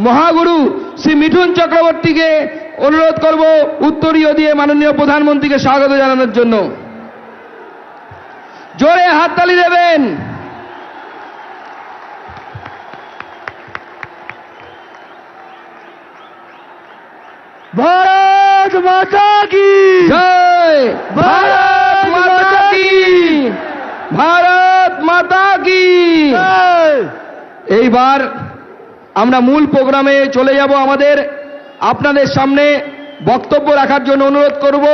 মহাগুরু শ্রী মিঠুন চক্রবর্তীকে অনুরোধ করব উত্তরীয় দিয়ে মাননীয় প্রধানমন্ত্রীকে স্বাগত জানানোর জন্য। জোরে হাততালি দেবেন। ভারত মাতা কি জয়, ভারত মাতা কি, ভারত মাতা কি। এইবার আমরা মূল প্রোগ্রামে চলে যাব। আপনাদের সামনে বক্তব্য রাখার জন্য অনুরোধ করব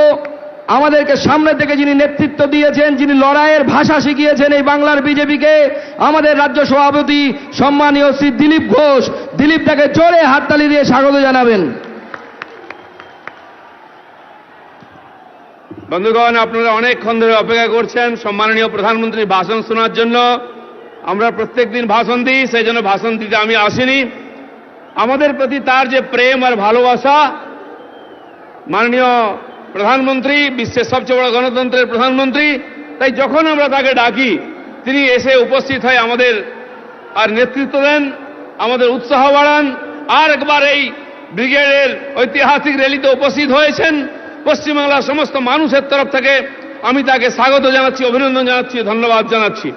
আমাদেরকে সামনে থেকে যিনি নেতৃত্ব দিয়েছেন, যিনি লড়াইয়ের ভাষা শিখিয়েছেন এই বাংলার বিজেপিকে, আমাদের রাজ্য সভাপতি সম্মানীয় শ্রী দিলীপ ঘোষ। দিলীপ তাকে জোরে হাততালি দিয়ে স্বাগত জানাবেন। বন্ধুগণ, আপনারা অনেকক্ষণ ধরে অপেক্ষা করছেন সম্মাননীয় প্রধানমন্ত্রীর ভাষণ শোনার জন্য। আমরা প্রত্যেকদিন ভাষণ দিই, সেই জন্য ভাষণ দিতে আমি আসিনি। আমাদের প্রতি তার যে প্রেম আর ভালোবাসা, মাননীয় প্রধানমন্ত্রী, বিশ্বের সবচেয়ে বড় গণতন্ত্রের প্রধানমন্ত্রী, তাই যখন আমরা তাকে ডাকি তিনি এসে উপস্থিত হয়ে আমাদের আর নেতৃত্ব দেন, আমাদের উৎসাহ বাড়ান। আর একবার এই ব্রিগেডের ঐতিহাসিক র্যালিতে উপস্থিত হয়েছেন। পশ্চিমবাংলার সমস্ত মানুষের তরফ থেকে আমি তাকে স্বাগত জানাচ্ছি, অভিনন্দন জানাচ্ছি, ধন্যবাদ জানাচ্ছি।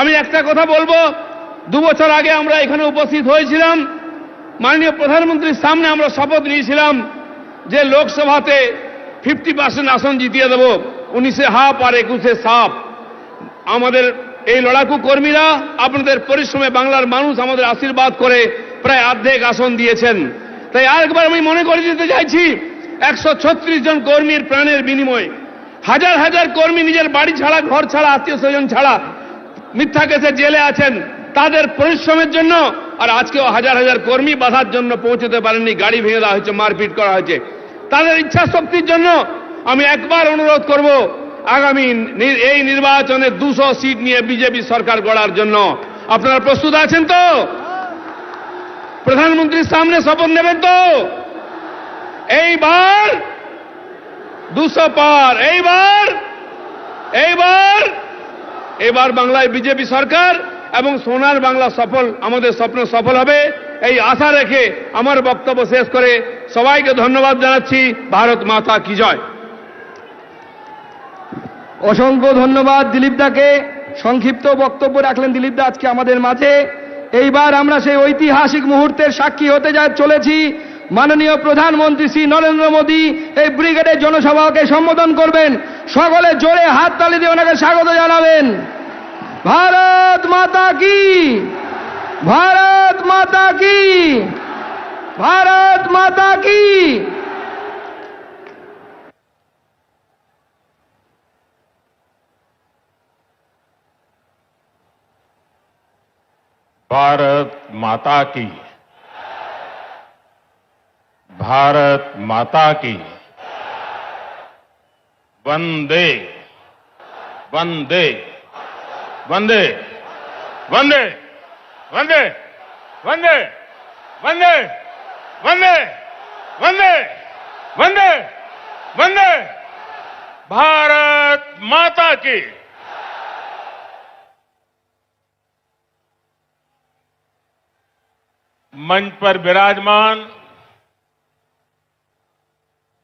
আমি একটা কথা বলবো, 2 বছর আগে আমরা এখানে উপস্থিত হয়েছিলাম। মাননীয় প্রধানমন্ত্রীর সামনে আমরা শপথ নিয়েছিলাম যে লোকসভাতে 50% আসন জিতিয়ে দেব, 19-এ হাফ আর 21-এ সাফ। আমাদের এই লড়াকু কর্মীরা আপনাদের পরিশ্রমে বাংলার মানুষ আমাদের আশীর্বাদ করে প্রায় অর্ধেক আসন দিয়েছেন। তাই আরেকবার আমি মনে করে দিতে চাইছি, 136 জন কর্মীর প্রাণের বিনিময়ে হাজার হাজার কর্মী নিজের বাড়ি ছাড়া, ঘর ছাড়া, আত্মীয় স্বজন ছাড়া মিথ্যা কেসে জেলে আছেন, তাদের পরিশ্রমের জন্য। আর আজকেও হাজার হাজার কর্মী বাধার জন্য পৌঁছতে পারেননি, গাড়ি ভেঙে দেওয়া হয়েছে, মারপিট করা হয়েছে। তাদের ইচ্ছা শক্তির জন্য আমি একবার অনুরোধ করব, আগামী এই নির্বাচনে 200 সিট নিয়ে বিজেপি সরকার গড়ার জন্য আপনারা প্রস্তুত আছেন তো? প্রধানমন্ত্রীর সামনে শপথ নেবেন তো? এইবার 200 পার, এইবার বাংলায় বিজেপি সরকার এবং সোনার বাংলা সফল, আমাদের স্বপ্ন সফল হবে, এই আশা রেখে আমার বক্তব্য শেষ করে সবাইকে ধন্যবাদ জানাচ্ছি। ভারত মাতা কি জয়। অসংখ্য ধন্যবাদ দিলীপ দাকে। সংক্ষিপ্ত বক্তব্য রাখলেন দিলীপ দা আজকে আমাদের মাঝে। এইবার আমরা সেই ঐতিহাসিক মুহূর্তের সাক্ষী হতে চলেছি। মাননীয় প্রধানমন্ত্রী শ্রী নরেন্দ্র মোদী এই ব্রিগেডের জনসভাকে সম্বোধন করবেন। সকলে জোরে হাততালি দিয়ে ওনাকে স্বাগত জানাবেন। ভারত মাতা কি, ভারত মাতা কি, ভারত মাতা কি। भारत माता की, भारत माता की। वंदे वंदे वंदे वंदे वंदे वंदे वंदे वंदे वंदे वंदे वंदे भारत माता की। मंच पर विराजमान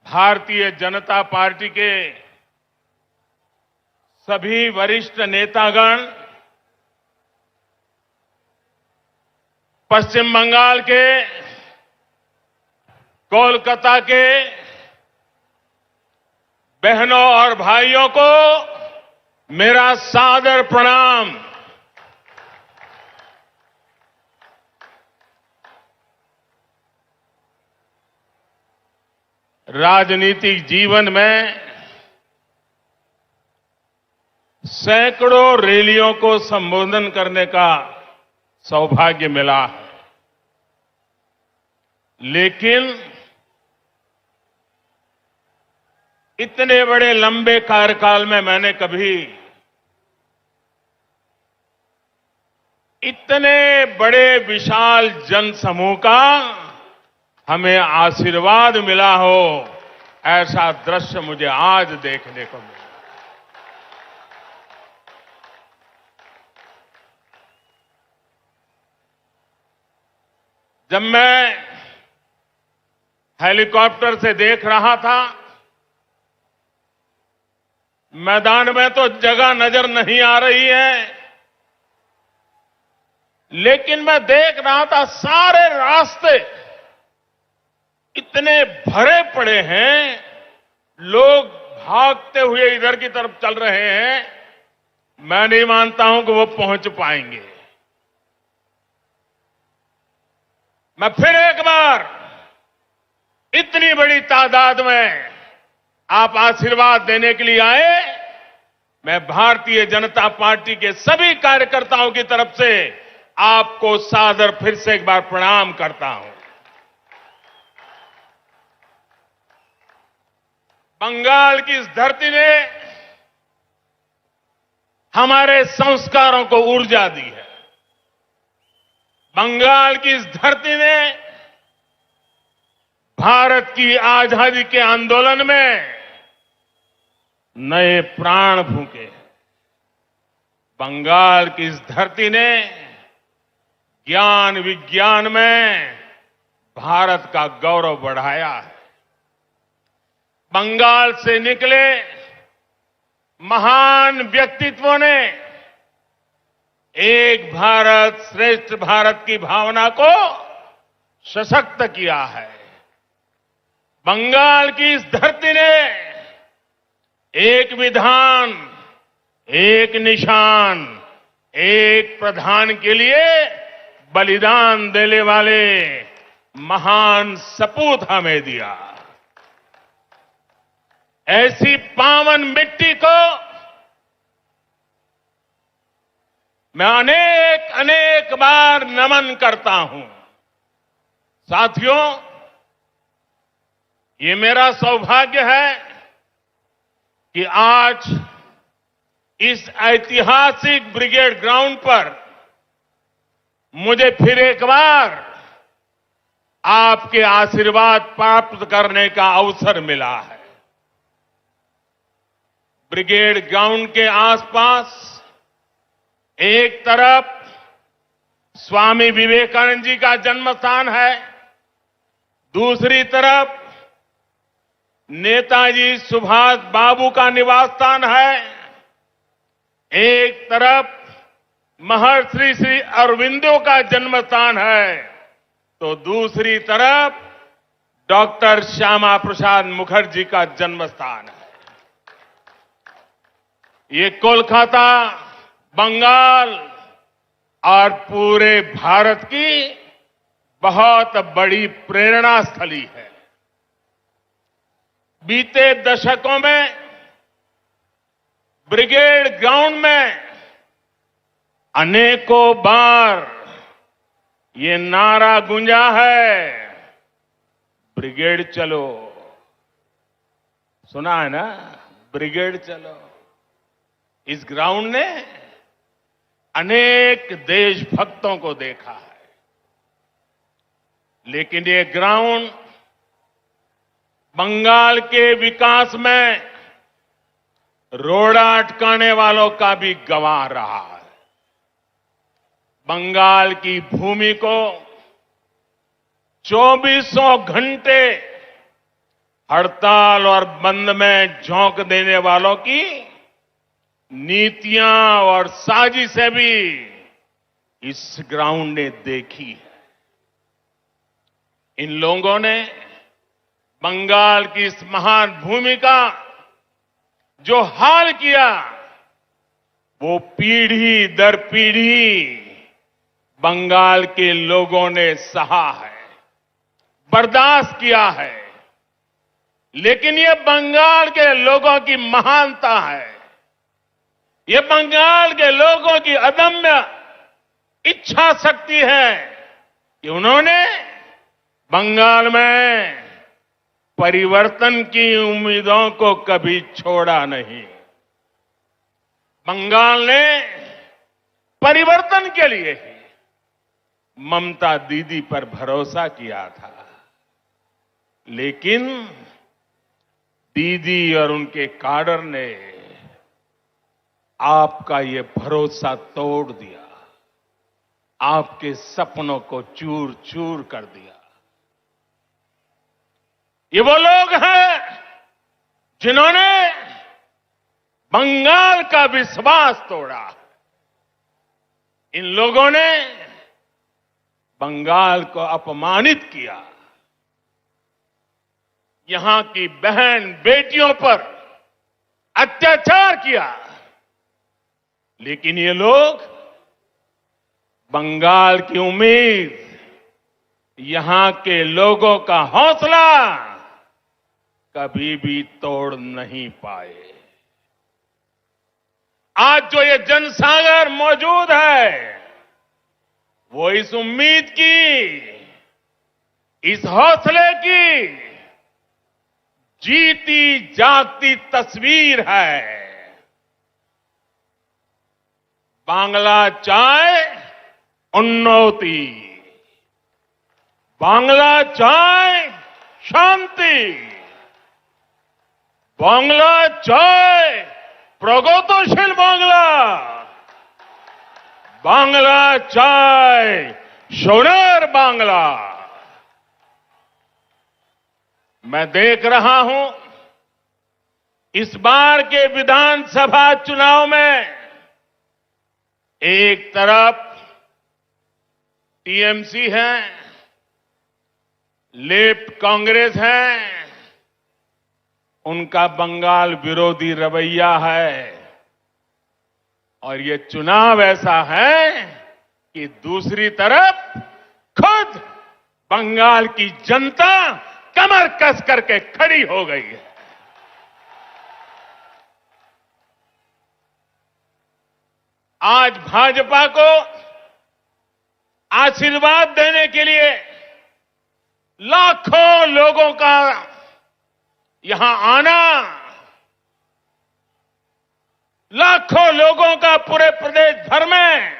भारतीय जनता पार्टी के सभी वरिष्ठ नेतागण, पश्चिम बंगाल के, कोलकाता के बहनों और भाइयों को मेरा सादर प्रणाम। राजनीतिक जीवन में सैकड़ों रैलियों को संबोधन करने का सौभाग्य मिला है, लेकिन इतने बड़े लंबे कार्यकाल में मैंने कभी इतने बड़े विशाल जनसमूह का हमें आशीर्वाद मिला हो, ऐसा दृश्य मुझे आज देखने को मिला। जब मैं हेलीकॉप्टर से देख रहा था, मैदान में तो जगह नजर नहीं आ रही है, लेकिन मैं देख रहा था सारे रास्ते इतने भरे पड़े हैं, लोग भागते हुए इधर की तरफ चल रहे हैं। मैं नहीं मानता हूं कि वो पहुंच पाएंगे। मैं फिर एक बार इतनी बड़ी तादाद में आप आशीर्वाद देने के लिए आए, मैं भारतीय जनता पार्टी के सभी कार्यकर्ताओं की तरफ से आपको सादर फिर से एक बार प्रणाम करता हूं। बंगाल की इस धरती ने हमारे संस्कारों को ऊर्जा दी है। बंगाल की इस धरती ने भारत की आजादी के आंदोलन में नए प्राण फूंके। बंगाल की इस धरती ने ज्ञान विज्ञान में भारत का गौरव बढ़ाया है। बंगाल से निकले महान व्यक्तित्वों ने एक भारत श्रेष्ठ भारत की भावना को सशक्त किया है। बंगाल की इस धरती ने एक विधान, एक निशान, एक प्रधान के लिए बलिदान देने वाले महान सपूत हमें दिया। ऐसी पावन मिट्टी को मैं अनेक अनेक बार नमन करता हूं। साथियों, ये मेरा सौभाग्य है कि आज इस ऐतिहासिक ब्रिगेड ग्राउंड पर मुझे फिर एक बार आपके आशीर्वाद प्राप्त करने का अवसर मिला है। ब्रिगेड ग्राउंड के आसपास एक तरफ स्वामी विवेकानंद जी का जन्म स्थान है, दूसरी तरफ नेताजी सुभाष बाबू का निवास स्थान है, एक तरफ महर्षि श्री अरविंदो का जन्म स्थान है, तो दूसरी तरफ डॉक्टर श्यामा प्रसाद मुखर्जी का जन्म स्थान है। ये कोलकाता, बंगाल और पूरे भारत की बहुत बड़ी प्रेरणा स्थली है। बीते दशकों में ब्रिगेड ग्राउंड में अनेकों बार ये नारा गूंजा है, ब्रिगेड चलो। सुना है ना, ब्रिगेड चलो। इस ग्राउंड ने अनेक देशभक्तों को देखा है, लेकिन ये ग्राउंड बंगाल के विकास में रोड़ा अटकाने वालों का भी गवाह रहा है। बंगाल की भूमि को 24 घंटे हड़ताल और बंद में झोंक देने वालों की नीतियां और साजिशें भी इस ग्राउंड ने देखी है। इन लोगों ने बंगाल की इस महान भूमि का जो हाल किया, वो पीढ़ी दर पीढ़ी बंगाल के लोगों ने सहा है, बर्दाश्त किया है। लेकिन ये बंगाल के लोगों की महानता है, ये बंगाल के लोगों की अदम्य इच्छा शक्ति है कि उन्होंने बंगाल में परिवर्तन की उम्मीदों को कभी छोड़ा नहीं। बंगाल ने परिवर्तन के लिए ही ममता दीदी पर भरोसा किया था, लेकिन दीदी और उनके काडर ने आपका ये भरोसा तोड़ दिया। आपके सपनों को चूर चूर कर दिया। ये वो लोग हैं जिन्होंने बंगाल का विश्वास तोड़ा। इन लोगों ने बंगाल को अपमानित किया। यहां की बहन बेटियों पर अत्याचार किया। लेकिन ये लोग बंगाल की उम्मीद, यहां के लोगों का हौसला कभी भी तोड़ नहीं पाए। आज जो ये जनसागर मौजूद है, वो इस उम्मीद की, इस हौसले की जीती जागती तस्वीर है। बांग्ला चाय उन्नति, बांग्ला चाय शांति, बांग्ला चाय प्रगतिशील बांग्ला, बांग्ला चाय सोनार बांग्ला। मैं देख रहा हूं इस बार के विधानसभा चुनाव में एक तरफ टीएमसी है, लेफ्ट कांग्रेस है, उनका बंगाल विरोधी रवैया है। और ये चुनाव ऐसा है कि दूसरी तरफ खुद बंगाल की जनता कमर कस करके खड़ी हो गई है। आज भाजपा को आशीर्वाद देने के लिए लाखों लोगों का यहां आना, लाखों लोगों का पूरे प्रदेश भर में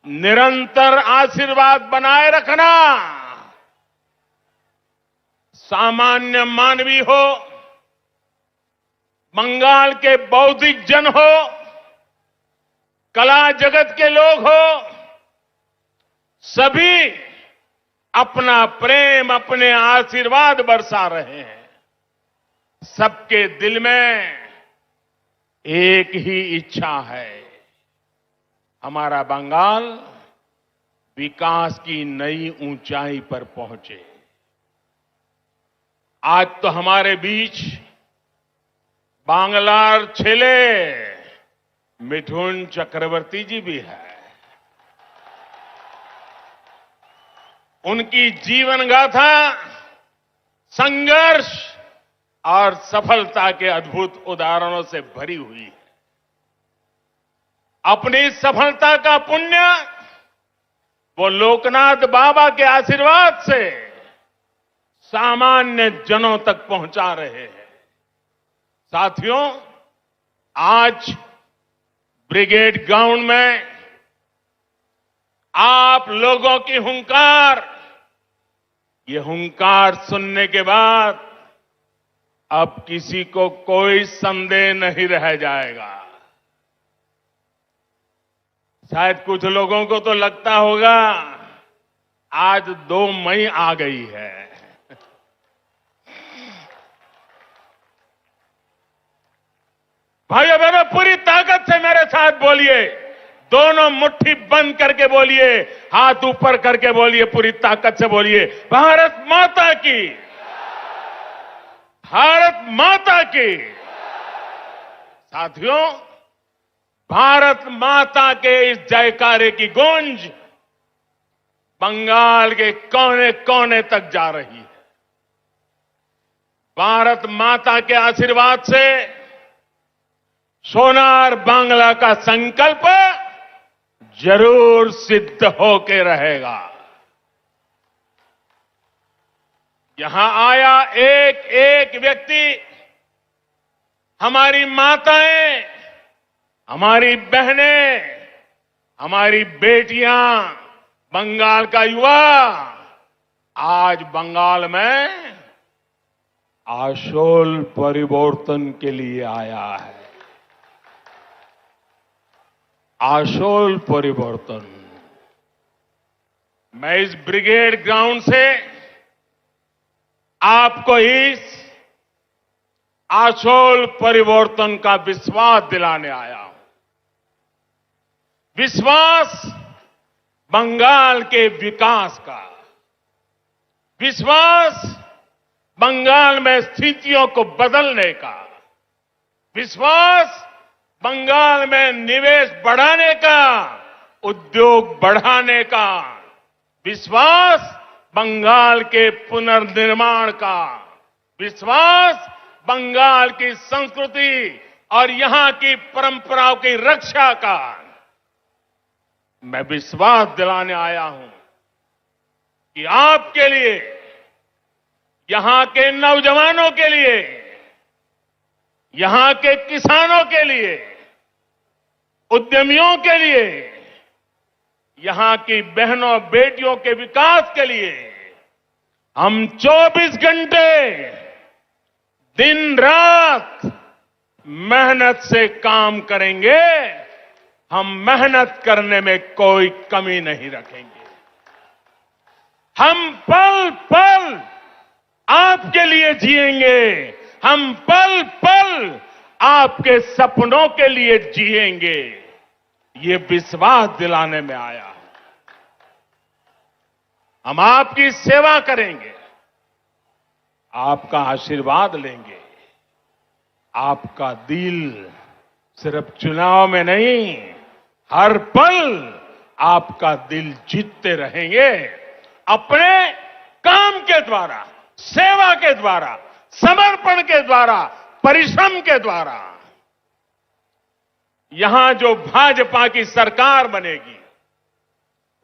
निरंतर आशीर्वाद बनाए रखना, सामान्य मानवी हो, बंगाल के बौद्धिक जन हो, कला जगत के लोग हो, सभी अपना प्रेम, अपने आशीर्वाद बरसा रहे हैं। सबके दिल में एक ही इच्छा है, हमारा बंगाल विकास की नई ऊंचाई पर पहुंचे। आज तो हमारे बीच बांग्लार छेले मिठुन चक्रवर्ती जी भी है। उनकी जीवन गाथा संघर्ष और सफलता के अद्भुत उदाहरणों से भरी हुई है। अपनी सफलता का पुण्य वो लोकनाथ बाबा के आशीर्वाद से सामान्य जनों तक पहुंचा रहे हैं। साथियों, आज ब्रिगेड ग्राउंड में आप लोगों की हुंकार, ये हुंकार सुनने के बाद अब किसी को कोई संदेह नहीं रह जाएगा। शायद कुछ लोगों को तो लगता होगा आज 2 मई आ गई है। भाइयों बहनों, पूरी ताकत से मेरे साथ बोलिए, दोनों मुट्ठी बंद करके बोलिए, हाथ ऊपर करके बोलिए, पूरी ताकत से बोलिए, भारत माता की, भारत माता की। साथियों, भारत माता के इस जयकारे की गूंज बंगाल के कोने कोने तक जा रही है। भारत माता के आशीर्वाद से सोनार बांग्ला का संकल्प जरूर सिद्ध होके रहेगा। यहां आया एक एक व्यक्ति, हमारी माताएं, हमारी बहनें, हमारी बेटियां, बंगाल का युवा आज बंगाल में आशोल परिवर्तन के लिए आया है। आशोल परिवर्तन। मैं इस ब्रिगेड ग्राउंड से आपको इस आशोल परिवर्तन का विश्वास दिलाने आया हूं। विश्वास बंगाल के विकास का, विश्वास बंगाल में स्थितियों को बदलने का, विश्वास बंगाल में निवेश बढ़ाने का, उद्योग बढ़ाने का, विश्वास बंगाल के पुनर्निर्माण का, विश्वास बंगाल की संस्कृति और यहां की परंपराओं की रक्षा का। मैं विश्वास दिलाने आया हूं कि आपके लिए, यहां के नौजवानों के लिए, यहां के किसानों के लिए, उद्यमियों के लिए, यहां की बहनों बेटियों के विकास के लिए हम 24 घंटे दिन रात मेहनत से काम करेंगे। हम मेहनत करने में कोई कमी नहीं रखेंगे। हम पल पल आपके लिए जिएंगे। हम पल पल आपके सपनों के लिए जिएंगे। ये विश्वास दिलाने में आया हूं। हम आपकी सेवा करेंगे, आपका आशीर्वाद लेंगे। आपका दिल सिर्फ चुनाव में नहीं, हर पल आपका दिल जीतते रहेंगे। अपने काम के द्वारा, सेवा के द्वारा, समर्पण के द्वारा, परिश्रम के द्वारा। यहां जो भाजपा की सरकार बनेगी,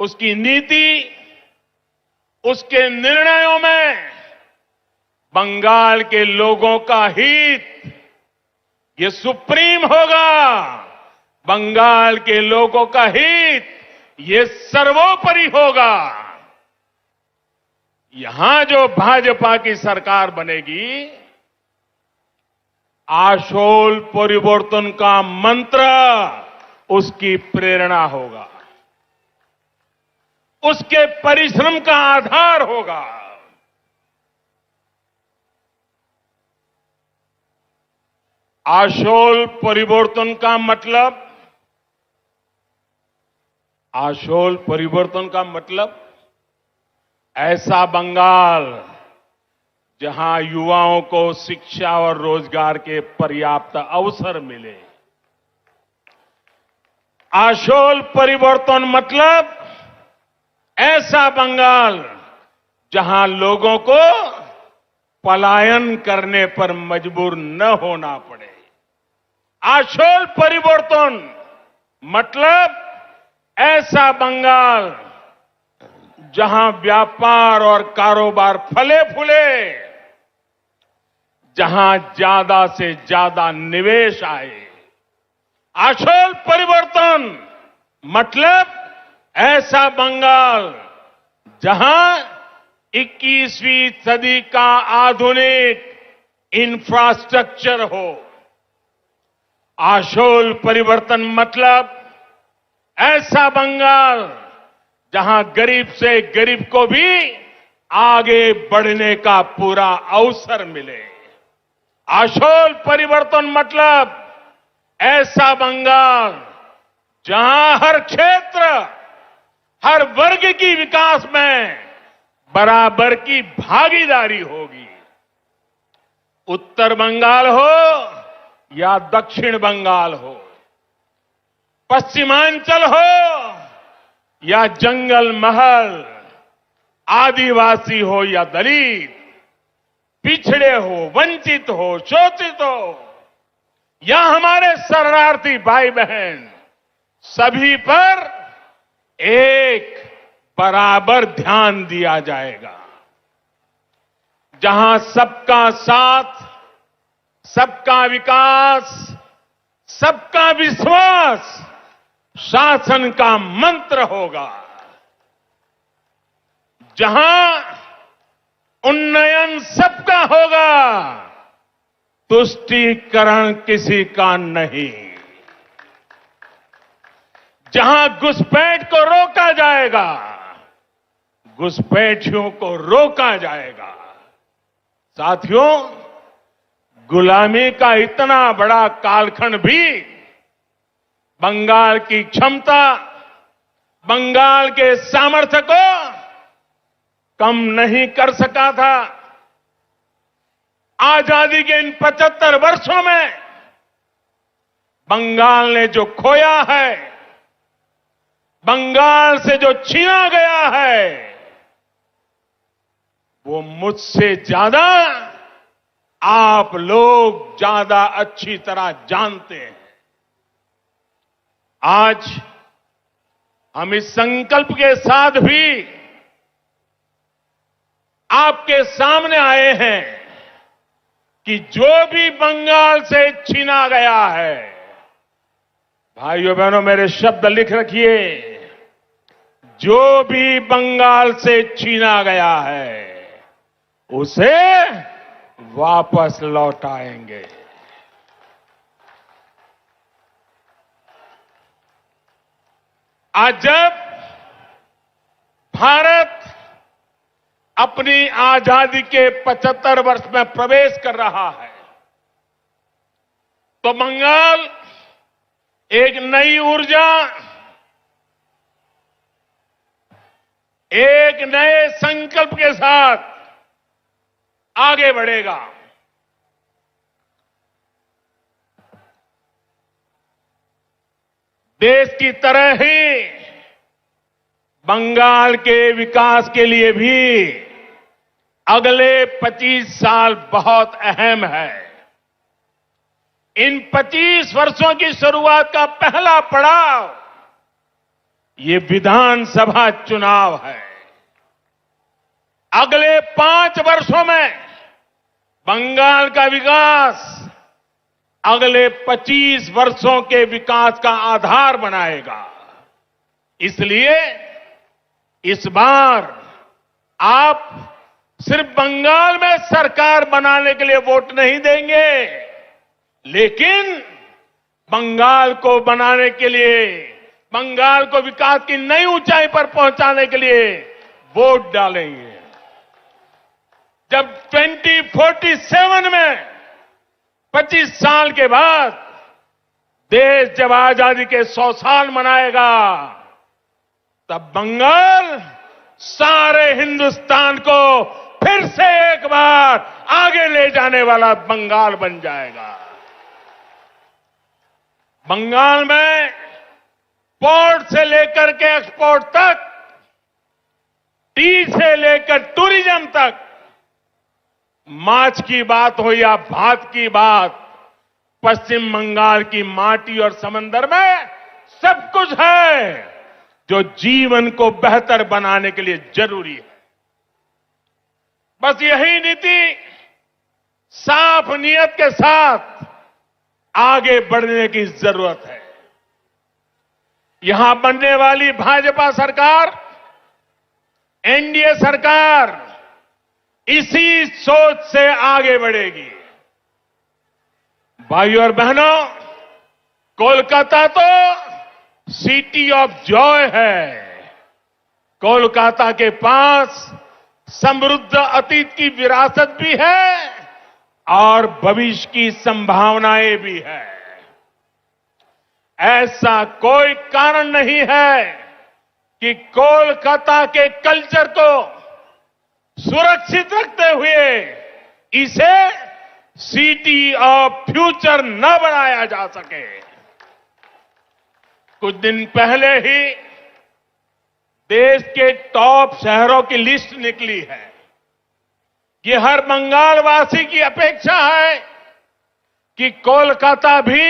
उसकी नीति, उसके निर्णयों में बंगाल के लोगों का हित ये सुप्रीम होगा। बंगाल के लोगों का हित ये सर्वोपरि होगा। यहां जो भाजपा की सरकार बनेगी, आशोल परिवर्तन का मंत्र उसकी प्रेरणा होगा, उसके परिश्रम का आधार होगा। आशोल परिवर्तन का मतलब, आशोल परिवर्तन का मतलब ऐसा बंगाल जहां युवाओं को शिक्षा और रोजगार के पर्याप्त अवसर मिले। आशोल परिवर्तन मतलब ऐसा बंगाल जहां लोगों को पलायन करने पर मजबूर न होना पड़े। आशोल परिवर्तन मतलब ऐसा बंगाल जहां व्यापार और कारोबार फले फूले, जहां ज्यादा से ज्यादा निवेश आए। आशोल परिवर्तन मतलब ऐसा बंगाल जहां 21वीं सदी का आधुनिक इंफ्रास्ट्रक्चर हो। आशोल परिवर्तन मतलब ऐसा बंगाल जहां गरीब से गरीब को भी आगे बढ़ने का पूरा अवसर मिले। आशोल परिवर्तन मतलब ऐसा बंगाल जहां हर क्षेत्र, हर वर्ग की विकास में बराबर की भागीदारी होगी। उत्तर बंगाल हो या दक्षिण बंगाल हो, पश्चिमांचल हो या जंगल महल, आदिवासी हो या दलित, पिछड़े हो, वंचित हो, शोषित हो या हमारे शरणार्थी भाई बहन, सभी पर एक बराबर ध्यान दिया जाएगा। जहां सबका साथ, सबका विकास, सबका विश्वास शासन का मंत्र होगा। जहां उन्नयन सबका होगा, तुष्टीकरण किसी का नहीं। जहां घुसपैठ को रोका जाएगा, घुसपैठियों को रोका जाएगा। साथियों, गुलामी का इतना बड़ा कालखंड भी बंगाल की क्षमता, बंगाल के सामर्थ्य को कम नहीं कर सका था। आजादी के इन 75 वर्षों में बंगाल ने जो खोया है, बंगाल से जो छीना गया है, वो मुझसे ज्यादा आप लोग ज्यादा अच्छी तरह जानते हैं। आज हम इस संकल्प के साथ भी आपके सामने आए हैं कि जो भी बंगाल से छीना गया है, भाइयों बहनों मेरे शब्द लिख रखिए, जो भी बंगाल से छीना गया है उसे वापस लौटाएंगे। आज जब भारत अपनी आजादी के 75 वर्ष में प्रवेश कर रहा है, तो बंगाल एक नई ऊर्जा, एक नए संकल्प के साथ आगे बढ़ेगा। देश की तरह ही बंगाल के विकास के लिए भी अगले 25 साल बहुत अहम है। इन 25 वर्षों की शुरुआत का पहला पड़ाव ये विधानसभा चुनाव है। अगले 5 वर्षों में बंगाल का विकास अगले 25 वर्षों के विकास का आधार बनाएगा। इसलिए इस बार आप सिर्फ बंगाल में सरकार बनाने के लिए वोट नहीं देंगे, लेकिन बंगाल को बनाने के लिए, बंगाल को विकास की नई ऊंचाई पर पहुंचाने के लिए वोट डालेंगे। जब 2047 में 25 साल के बाद देश जब आजादी के 100 साल मनाएगा, तब बंगाल सारे हिंदुस्तान को फिर से एक बार आगे ले जाने वाला बंगाल बन जाएगा। बंगाल में पोर्ट से लेकर के एक्सपोर्ट तक, टी से लेकर टूरिज्म तक, माछ की बात हो या भात की बात, पश्चिम बंगाल की माटी और समंदर में सब कुछ है जो जीवन को बेहतर बनाने के लिए जरूरी है। बस यही नीति साफ नीयत के साथ आगे बढ़ने की जरूरत है। यहां बनने वाली भाजपा सरकार, एनडीए सरकार इसी सोच से आगे बढ़ेगी। भाइयों और बहनों, कोलकाता तो सिटी ऑफ जॉय है। कोलकाता के पास समृद्ध अतीत की विरासत भी है और भविष्य की संभावनाएं भी है। ऐसा कोई कारण नहीं है कि कोलकाता के कल्चर को सुरक्षित रखते हुए इसे सिटी ऑफ फ्यूचर न बनाया जा सके। कुछ दिन पहले ही देश के टॉप शहरों की लिस्ट निकली है। ये हर बंगाल वासी की अपेक्षा है कि कोलकाता भी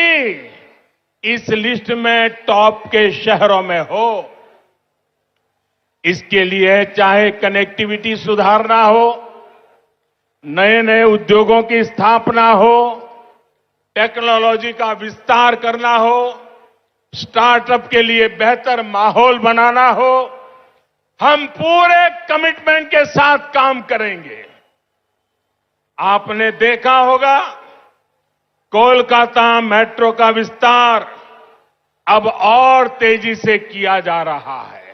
इस लिस्ट में टॉप के शहरों में हो। इसके लिए चाहे कनेक्टिविटी सुधारना हो, नए नए उद्योगों की स्थापना हो, टेक्नोलॉजी का विस्तार करना हो, स्टार्टअप के लिए बेहतर माहौल बनाना हो, हम पूरे कमिटमेंट के साथ काम करेंगे। आपने देखा होगा कोलकाता मेट्रो का विस्तार अब और तेजी से किया जा रहा है।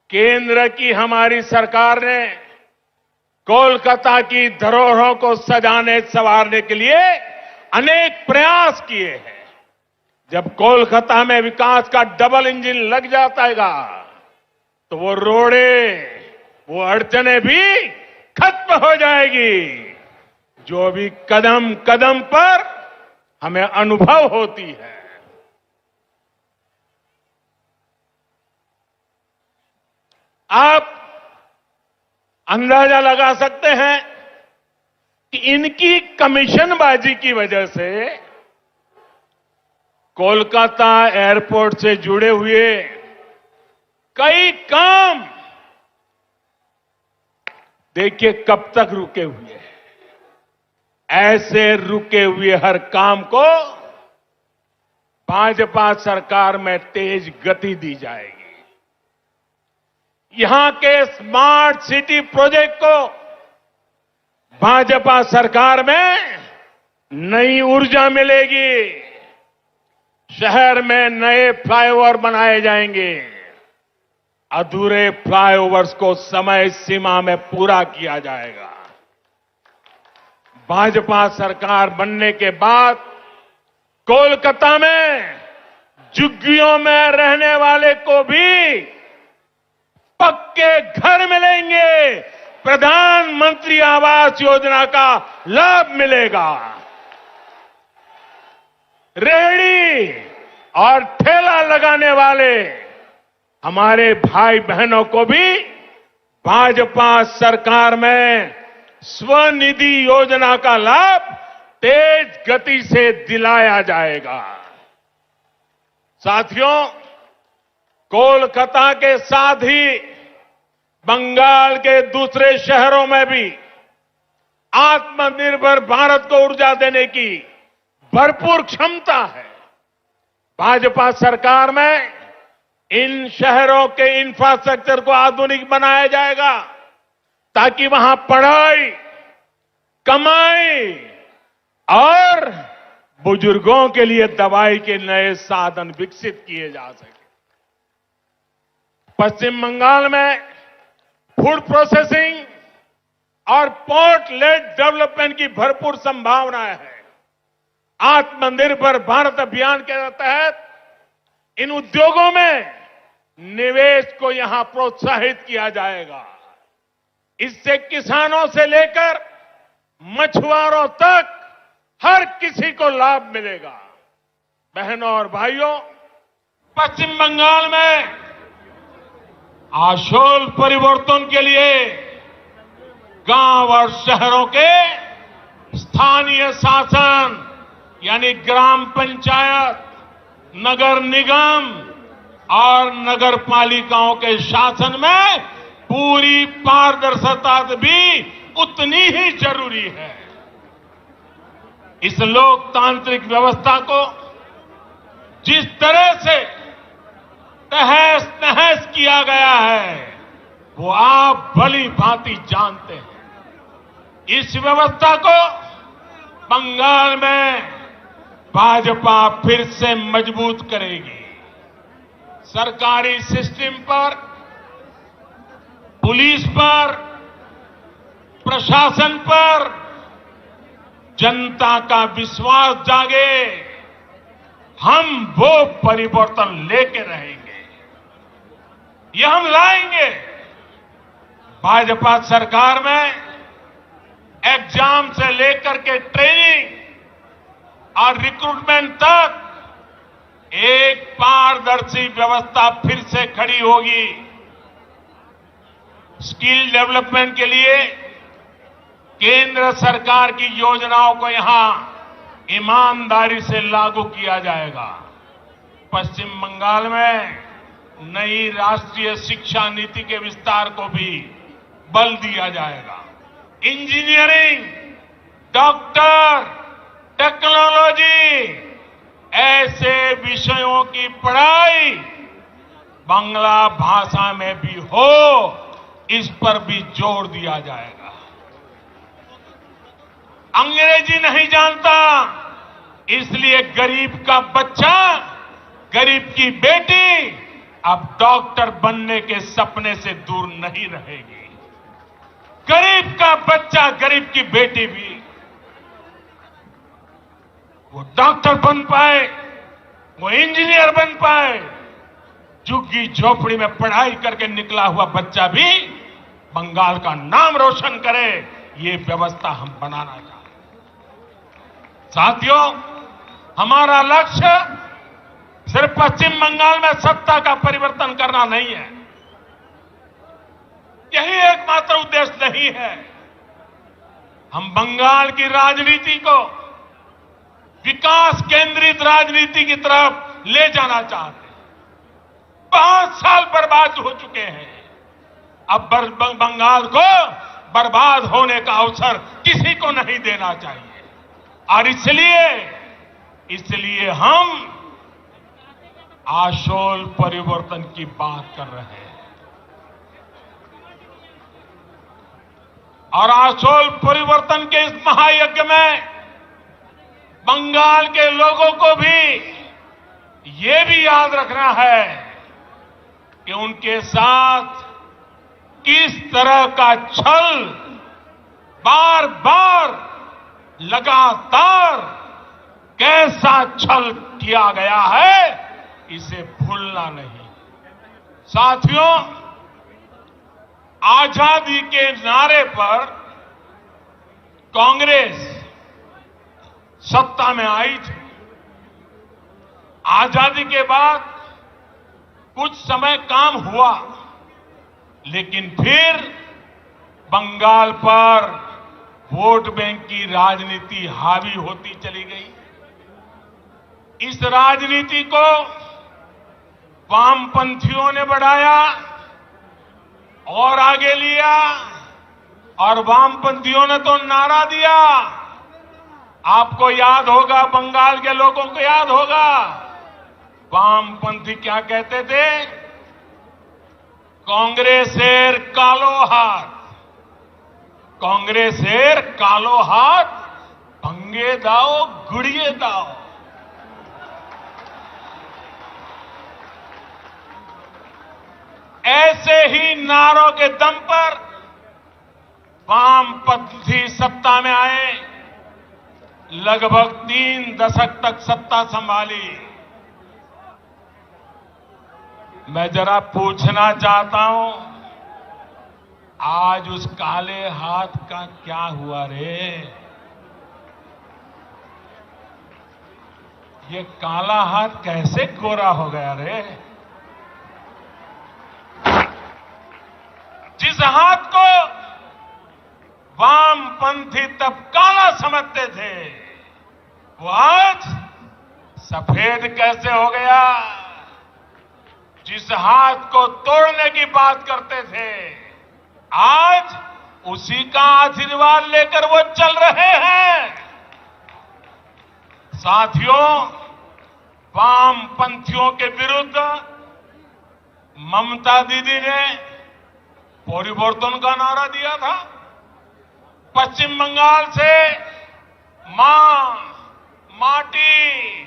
केंद्र की हमारी सरकार ने कोलकाता की धरोहरों को सजाने संवारने के लिए अनेक प्रयास किए हैं। जब कोलकाता में विकास का डबल इंजन लग जाएगा तो वो रोड़े, वो अड़चने भी खत्म हो जाएगी जो भी कदम कदम पर हमें अनुभव होती है। आप अंदाजा लगा सकते हैं कि इनकी कमीशनबाजी की वजह से कोलकाता एयरपोर्ट से जुड़े हुए कई काम देखिए कब तक रुके हुए हैं। ऐसे रुके हुए हर काम को भाजपा सरकार में तेज गति दी जाएगी। यहां के स्मार्ट सिटी प्रोजेक्ट को भाजपा सरकार में नई ऊर्जा मिलेगी। शहर में नए फ्लाईओवर बनाए जाएंगे। अधूरे फ्लाईओवर्स को समय सीमा में पूरा किया जाएगा। भाजपा सरकार बनने के बाद कोलकाता में झुग्गियों में रहने वाले को भी पक्के घर मिलेंगे। प्रधानमंत्री आवास योजना का लाभ मिलेगा। रेहड़ी और ठेला लगाने वाले हमारे भाई बहनों को भी भाजपा सरकार में स्वनिधि योजना का लाभ तेज गति से दिलाया जाएगा। साथियों, कोलकाता के साथ ही बंगाल के दूसरे शहरों में भी आत्मनिर्भर भारत को ऊर्जा देने की भरपूर क्षमता है। भाजपा सरकार में इन शहरों के इंफ्रास्ट्रक्चर को आधुनिक बनाया जाएगा ताकि वहां पढ़ाई, कमाई और बुजुर्गों के लिए दवाई के नए साधन विकसित किए जा सके। पश्चिम बंगाल में फूड प्रोसेसिंग और पोर्ट लेड डेवलपमेंट की भरपूर संभावनाएं हैं। आत्मनिर्भर भारत अभियान के तहत इन उद्योगों में निवेश को यहां प्रोत्साहित किया जाएगा। इससे किसानों से लेकर मछुआरों तक हर किसी को लाभ मिलेगा। बहनों और भाइयों, पश्चिम बंगाल में आशोल परिवर्तन के लिए गांव और शहरों के स्थानीय शासन यानी ग्राम पंचायत, नगर निगम और नगर पालिकाओं के शासन में पूरी पारदर्शिता भी उतनी ही जरूरी है। इस लोकतांत्रिक व्यवस्था को जिस तरह से तहस नहस किया गया है वो आप भली भांति जानते हैं। इस व्यवस्था को बंगाल में भाजपा फिर से मजबूत करेगी। सरकारी सिस्टम पर, पुलिस पर, प्रशासन पर जनता का विश्वास जागे। हम वो परिवर्तन लेके रहेंगे, ये हम लाएंगे। भाजपा सरकार में एग्जाम से लेकर के ट्रेनिंग और रिक्रूटमेंट तक एक पारदर्शी व्यवस्था फिर से खड़ी होगी। स्किल डेवलपमेंट के लिए केंद्र सरकार की योजनाओं को यहां ईमानदारी से लागू किया जाएगा। पश्चिम बंगाल में नई राष्ट्रीय शिक्षा नीति के विस्तार को भी बल दिया जाएगा। इंजीनियरिंग, डॉक्टर, टेक्नोलॉजी ऐसे विषयों की पढ़ाई बांग्ला भाषा में भी हो, इस पर भी जोर दिया जाएगा। अंग्रेजी नहीं जानता, इसलिए गरीब का बच्चा, गरीब की बेटी अब डॉक्टर बनने के सपने से दूर नहीं रहेगी। गरीब का बच्चा, गरीब की बेटी भी वो डॉक्टर बन पाए, वो इंजीनियर बन पाए। झुग्गी झोपड़ी में पढ़ाई करके निकला हुआ बच्चा भी बंगाल का नाम रोशन करे, ये व्यवस्था हम बनाना चाहते हैं। साथियों, हमारा लक्ष्य सिर्फ पश्चिम बंगाल में सत्ता का परिवर्तन करना नहीं है, यही एकमात्र उद्देश्य नहीं है। हम बंगाल की राजनीति को विकास केंद्रित राजनीति की तरफ ले जाना चाहते हैं। 5 साल बर्बाद हो चुके हैं, अब बंगाल को बर्बाद होने का अवसर किसी को नहीं देना चाहिए। और इसलिए हम आशोल परिवर्तन की बात कर रहे हैं। और आशोल परिवर्तन के इस महायज्ञ में बंगाल के लोगों को भी ये भी याद रखना है कि उनके साथ किस तरह का छल बार बार लगातार कैसा छल किया गया है, इसे भूलना नहीं। साथियों, आजादी के नारे पर कांग्रेस सत्ता में आई थी। आजादी के बाद कुछ समय काम हुआ, लेकिन फिर बंगाल पर वोट बैंक की राजनीति हावी होती चली गई। इस राजनीति को वामपंथियों ने बढ़ाया और आगे लिया, और वामपंथियों ने तो नारा दिया। आपको याद होगा, बंगाल के लोगों को याद होगा, वामपंथी क्या कहते थे? कांग्रेसेर कालो हाथ, कांग्रेसेर कालो हाथ भंगे दाओ गुड़िए दाओ। ऐसे ही नारों के दम पर वामपंथी सत्ता में आए, लगभग 3 दशक तक सत्ता संभाली। मैं जरा पूछना चाहता हूं, आज उस काले हाथ का क्या हुआ रे? ये काला हाथ कैसे गोरा हो गया रे? जिस हाथ को वामपंथी तब काला समझते थे, वो आज सफेद कैसे हो गया? जिस हाथ को तोड़ने की बात करते थे, आज उसी का आशीर्वाद लेकर वो चल रहे हैं। साथियों, वामपंथियों के विरुद्ध ममता दीदी ने परिवर्तन का नारा दिया था। पश्चिम बंगाल से मां, माटी,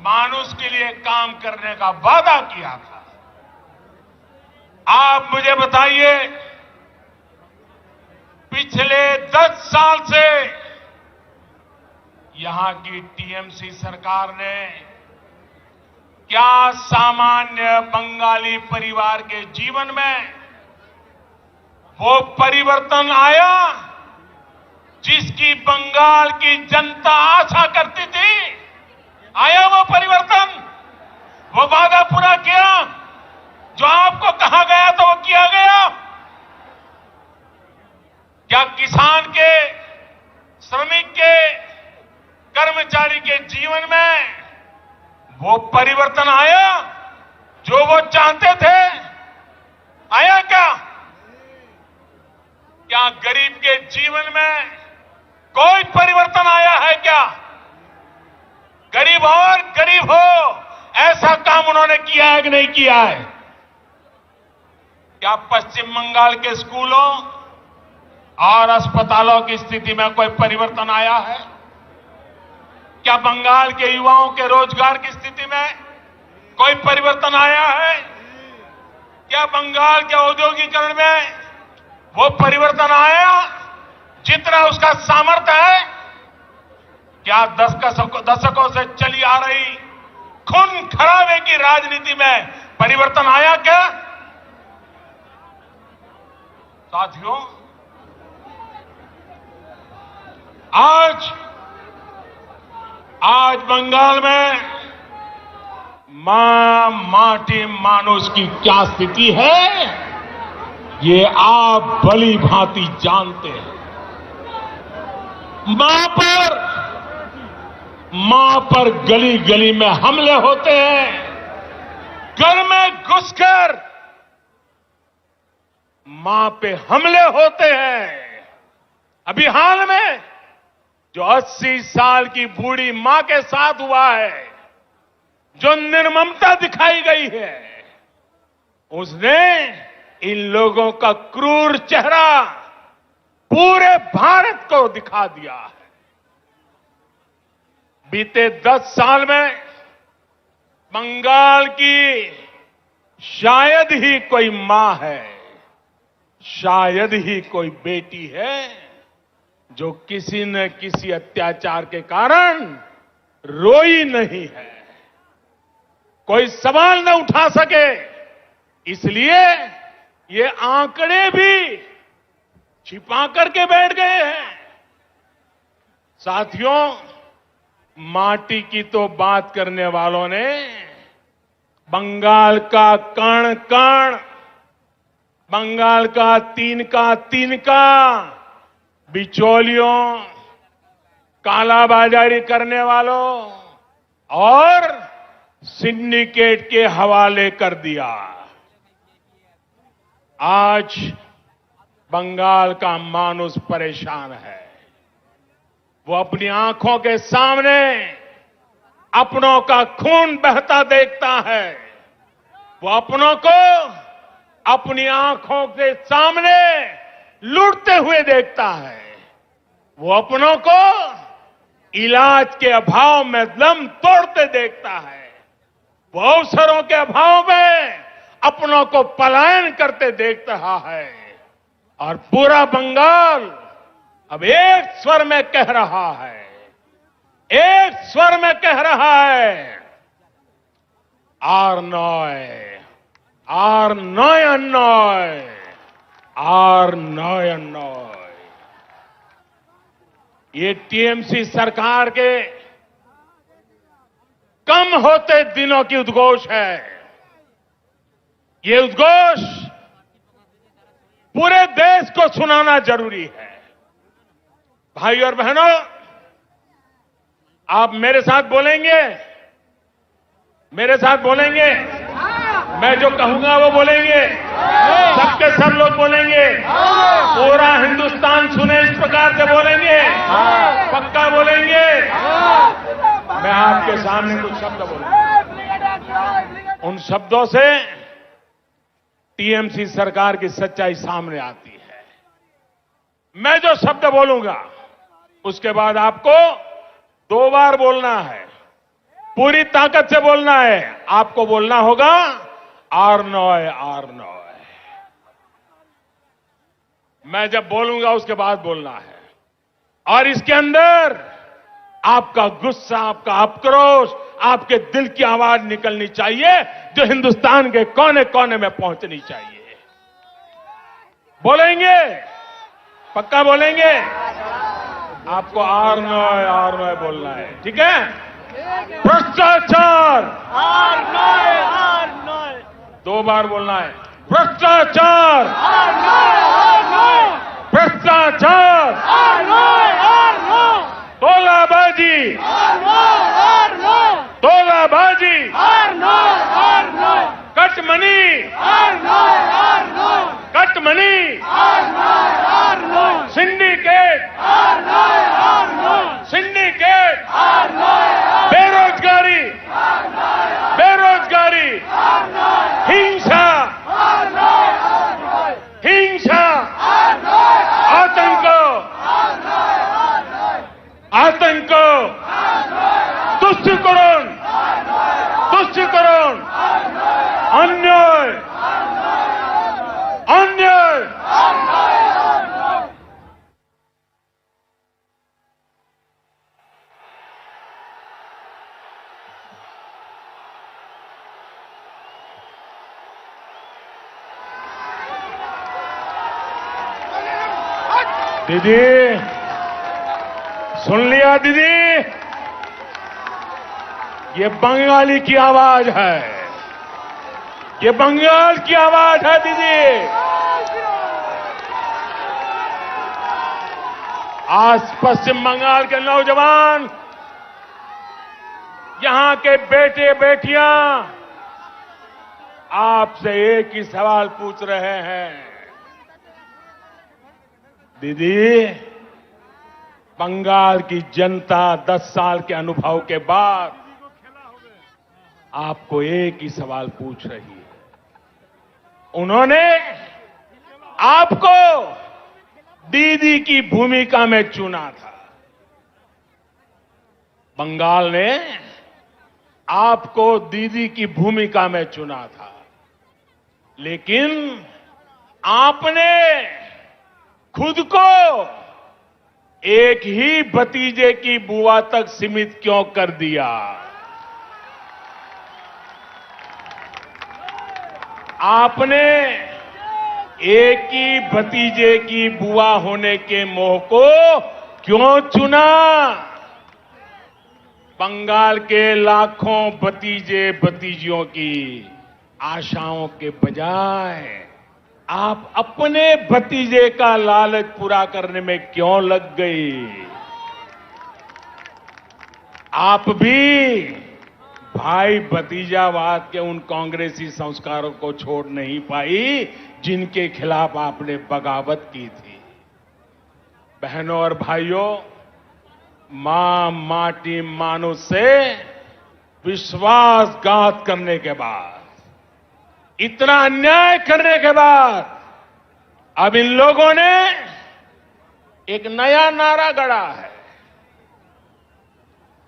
मानुष के लिए काम करने का वादा किया था। आप मुझे बताइए, पिछले 10 साल से यहां की टीएमसी सरकार ने क्या सामान्य बंगाली परिवार के जीवन में वो परिवर्तन आया जिसकी बंगाल की जनता आशा करती थी? आया वो परिवर्तन? वो वादा पूरा किया? जो आपको कहा गया था वो किया गया? क्या किसान के, श्रमिक के, कर्मचारी के जीवन में वो परिवर्तन आया जो वो चाहते थे? आया क्या? क्या गरीब के जीवन में कोई परिवर्तन आया है क्या? गरीब और गरीब हो, ऐसा काम उन्होंने किया है कि नहीं किया है? क्या पश्चिम बंगाल के स्कूलों और अस्पतालों की स्थिति में कोई परिवर्तन आया है? क्या बंगाल के युवाओं के रोजगार की स्थिति में कोई परिवर्तन आया है? क्या बंगाल के औद्योगिकरण में वो परिवर्तन आया जितना उसका सामर्थ्य है? क्या दशकों से चली आ रही खून खराबे की राजनीति में परिवर्तन आया क्या? साथियों, आज बंगाल में माटी मानुष की क्या स्थिति है, ये आप भली भांति जानते हैं। मां पर गली गली में हमले होते हैं, घर में घुसकर मां पे हमले होते हैं। अभी हाल में जो 80 साल की बूढ़ी मां के साथ हुआ है, जो निर्ममता दिखाई गई है, उसने इन लोगों का क्रूर चेहरा पूरे भारत को दिखा दिया है। बीते 10 साल में बंगाल की शायद ही कोई मां है, शायद ही कोई बेटी है जो किसी न किसी अत्याचार के कारण रोई नहीं है, कोई सवाल न उठा सके। इसलिए ये आंकड़े भी छिपा करके बैठ गए हैं। साथियों, माटी की तो बात करने वालों ने बंगाल का कण कण, बंगाल का तिनका बिचौलियों, कालाबाजारी करने वालों और सिंडिकेट के हवाले कर दिया। आज बंगाल का मानुष परेशान है। वो अपनी आंखों के सामने अपनों का खून बहता देखता है। वो अपनों को अपनी आंखों के सामने लूटते हुए देखता है। वो अपनों को इलाज के अभाव में दम तोड़ते देखता है। वो अवसरों के अभाव में अपनों को पलायन करते देख रहा है। और पूरा बंगाल अब एक स्वर में कह रहा है, एक स्वर में कह रहा है, आर नॉय ये टीएमसी सरकार के कम होते दिनों की उद्घोष है। ये उद्घोष पूरे देश को सुनाना जरूरी है। भाई और बहनों, आप मेरे साथ बोलेंगे, मेरे साथ बोलेंगे। मैं जो कहूंगा वो बोलेंगे, सबके सब लोग बोलेंगे, पूरा हिंदुस्तान सुने इस प्रकार से बोलेंगे, पक्का बोलेंगे। मैं आपके सामने कुछ शब्द बोलूंगा, उन शब्दों से टीएमसी सरकार की सच्चाई सामने आती है। मैं जो शब्द बोलूंगा उसके बाद आपको 2 बार बोलना है, पूरी ताकत से बोलना है। आपको बोलना होगा आर नॉय। मैं जब बोलूंगा उसके बाद बोलना है। और इसके अंदर आपका गुस्सा, आपका आक्रोश, आपके दिल की आवाज निकलनी चाहिए, जो हिंदुस्तान के कोने कोने में पहुंचनी चाहिए। बोलेंगे, पक्का बोलेंगे। आपको आर नॉय बोलना है, ठीक है? भ्रष्टाचार, 2 बार बोलना है। भ्रष्टाचार, भ्रष्टाचार, तोलाबाजी, तोलाबाजी, कटमनी, कटमनी, सिंडिकेट, सिंडिकेट, बेरोजगारी, बेरोजगारी, हिंसा, हिंसा, आतंक, आतंक, तुष्टिकरण, तुष्टिकरण, अन्याय, दीदी, सुन लिया दीदी? ये बंगाली की आवाज है, ये बंगाल की आवाज है दीदी। आज पश्चिम बंगाल के नौजवान, यहां के बेटे बेटियां आपसे एक ही सवाल पूछ रहे हैं, दीदी, बंगाल की जनता 10 साल के अनुभव के बाद आपको एक ही सवाल पूछ रही है। उन्होंने आपको दीदी की भूमिका में चुना था। बंगाल ने आपको दीदी की भूमिका में चुना था, लेकिन आपने खुद को एक ही भतीजे की बुआ तक सीमित क्यों कर दिया? आपने एक ही भतीजे की बुआ होने के मोह को क्यों चुना? बंगाल के लाखों भतीजे भतीजियों की आशाओं के बजाय आप अपने भतीजे का लालच पूरा करने में क्यों लग गई? आप भी भाई भतीजावाद के उन कांग्रेसी संस्कारों को छोड़ नहीं पाई जिनके खिलाफ आपने बगावत की थी। बहनों और भाइयों, मां माटी मानुष से विश्वासघात करने के बाद, इतना अन्याय करने के बाद अब इन लोगों ने एक नया नारा गढ़ा है।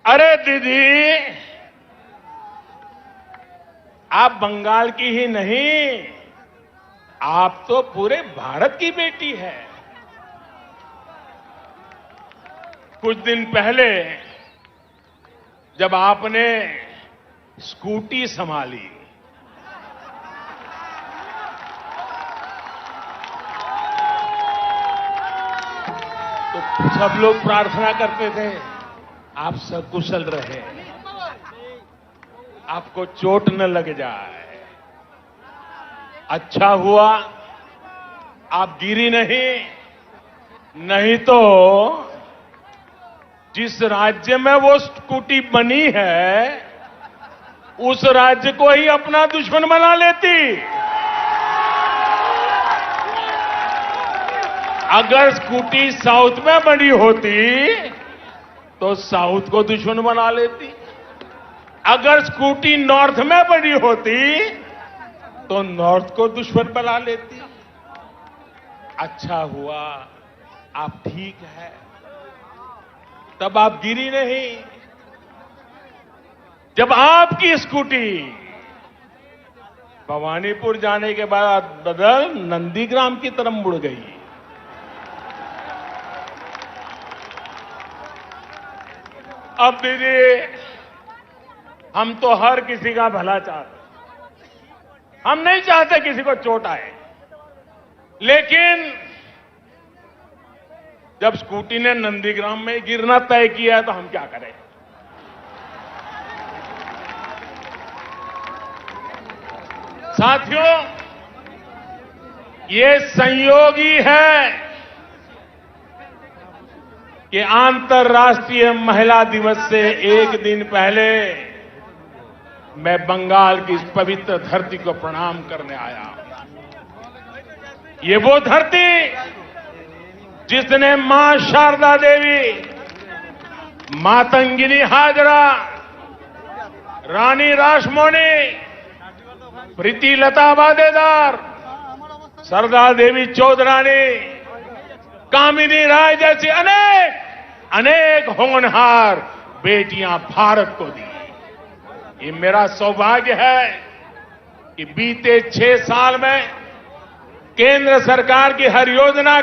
अरे दीदी, आप बंगाल की ही नहीं, आप तो पूरे भारत की बेटी है। कुछ दिन पहले जब आपने स्कूटी संभाली, तो सब लोग प्रार्थना करते थे आप सकुशल रहे, आपको चोट न लग जाए। अच्छा हुआ आप गिरी नहीं तो जिस राज्य में वो स्कूटी बनी है उस राज्य को ही अपना दुश्मन बना लेती। अगर स्कूटी साउथ में बनी होती तो साउथ को दुश्मन बना लेती, अगर स्कूटी नॉर्थ में बनी होती तो नॉर्थ को दुश्मन बना लेती। अच्छा हुआ आप ठीक है, तब आप गिरी नहीं। जब आपकी स्कूटी भवानीपुर जाने के बाद बदल नंदीग्राम की तरफ मुड़ गई, अब दीदी, हम तो हर किसी का भला चाहते, हम नहीं चाहते किसी को चोट आए, लेकिन जब स्कूटी ने नंदीग्राम में गिरना तय किया है तो हम क्या करें? साथियों, ये संयोग ही है कि अंतर्राष्ट्रीय महिला दिवस से एक दिन पहले मैं बंगाल की इस पवित्र धरती को प्रणाम करने आया। ये वो धरती जिसने मां शारदा देवी, मातंगिनी हाजरा, रानी रासमोनी, प्रीति लता वादेदार, सरदार देवी चौधरानी, कामिनी राय जैसी अनेक होनहार बेटियां भारत को दी। ये मेरा सौभाग्य है कि बीते 6 साल में केंद्र सरकार की हर योजना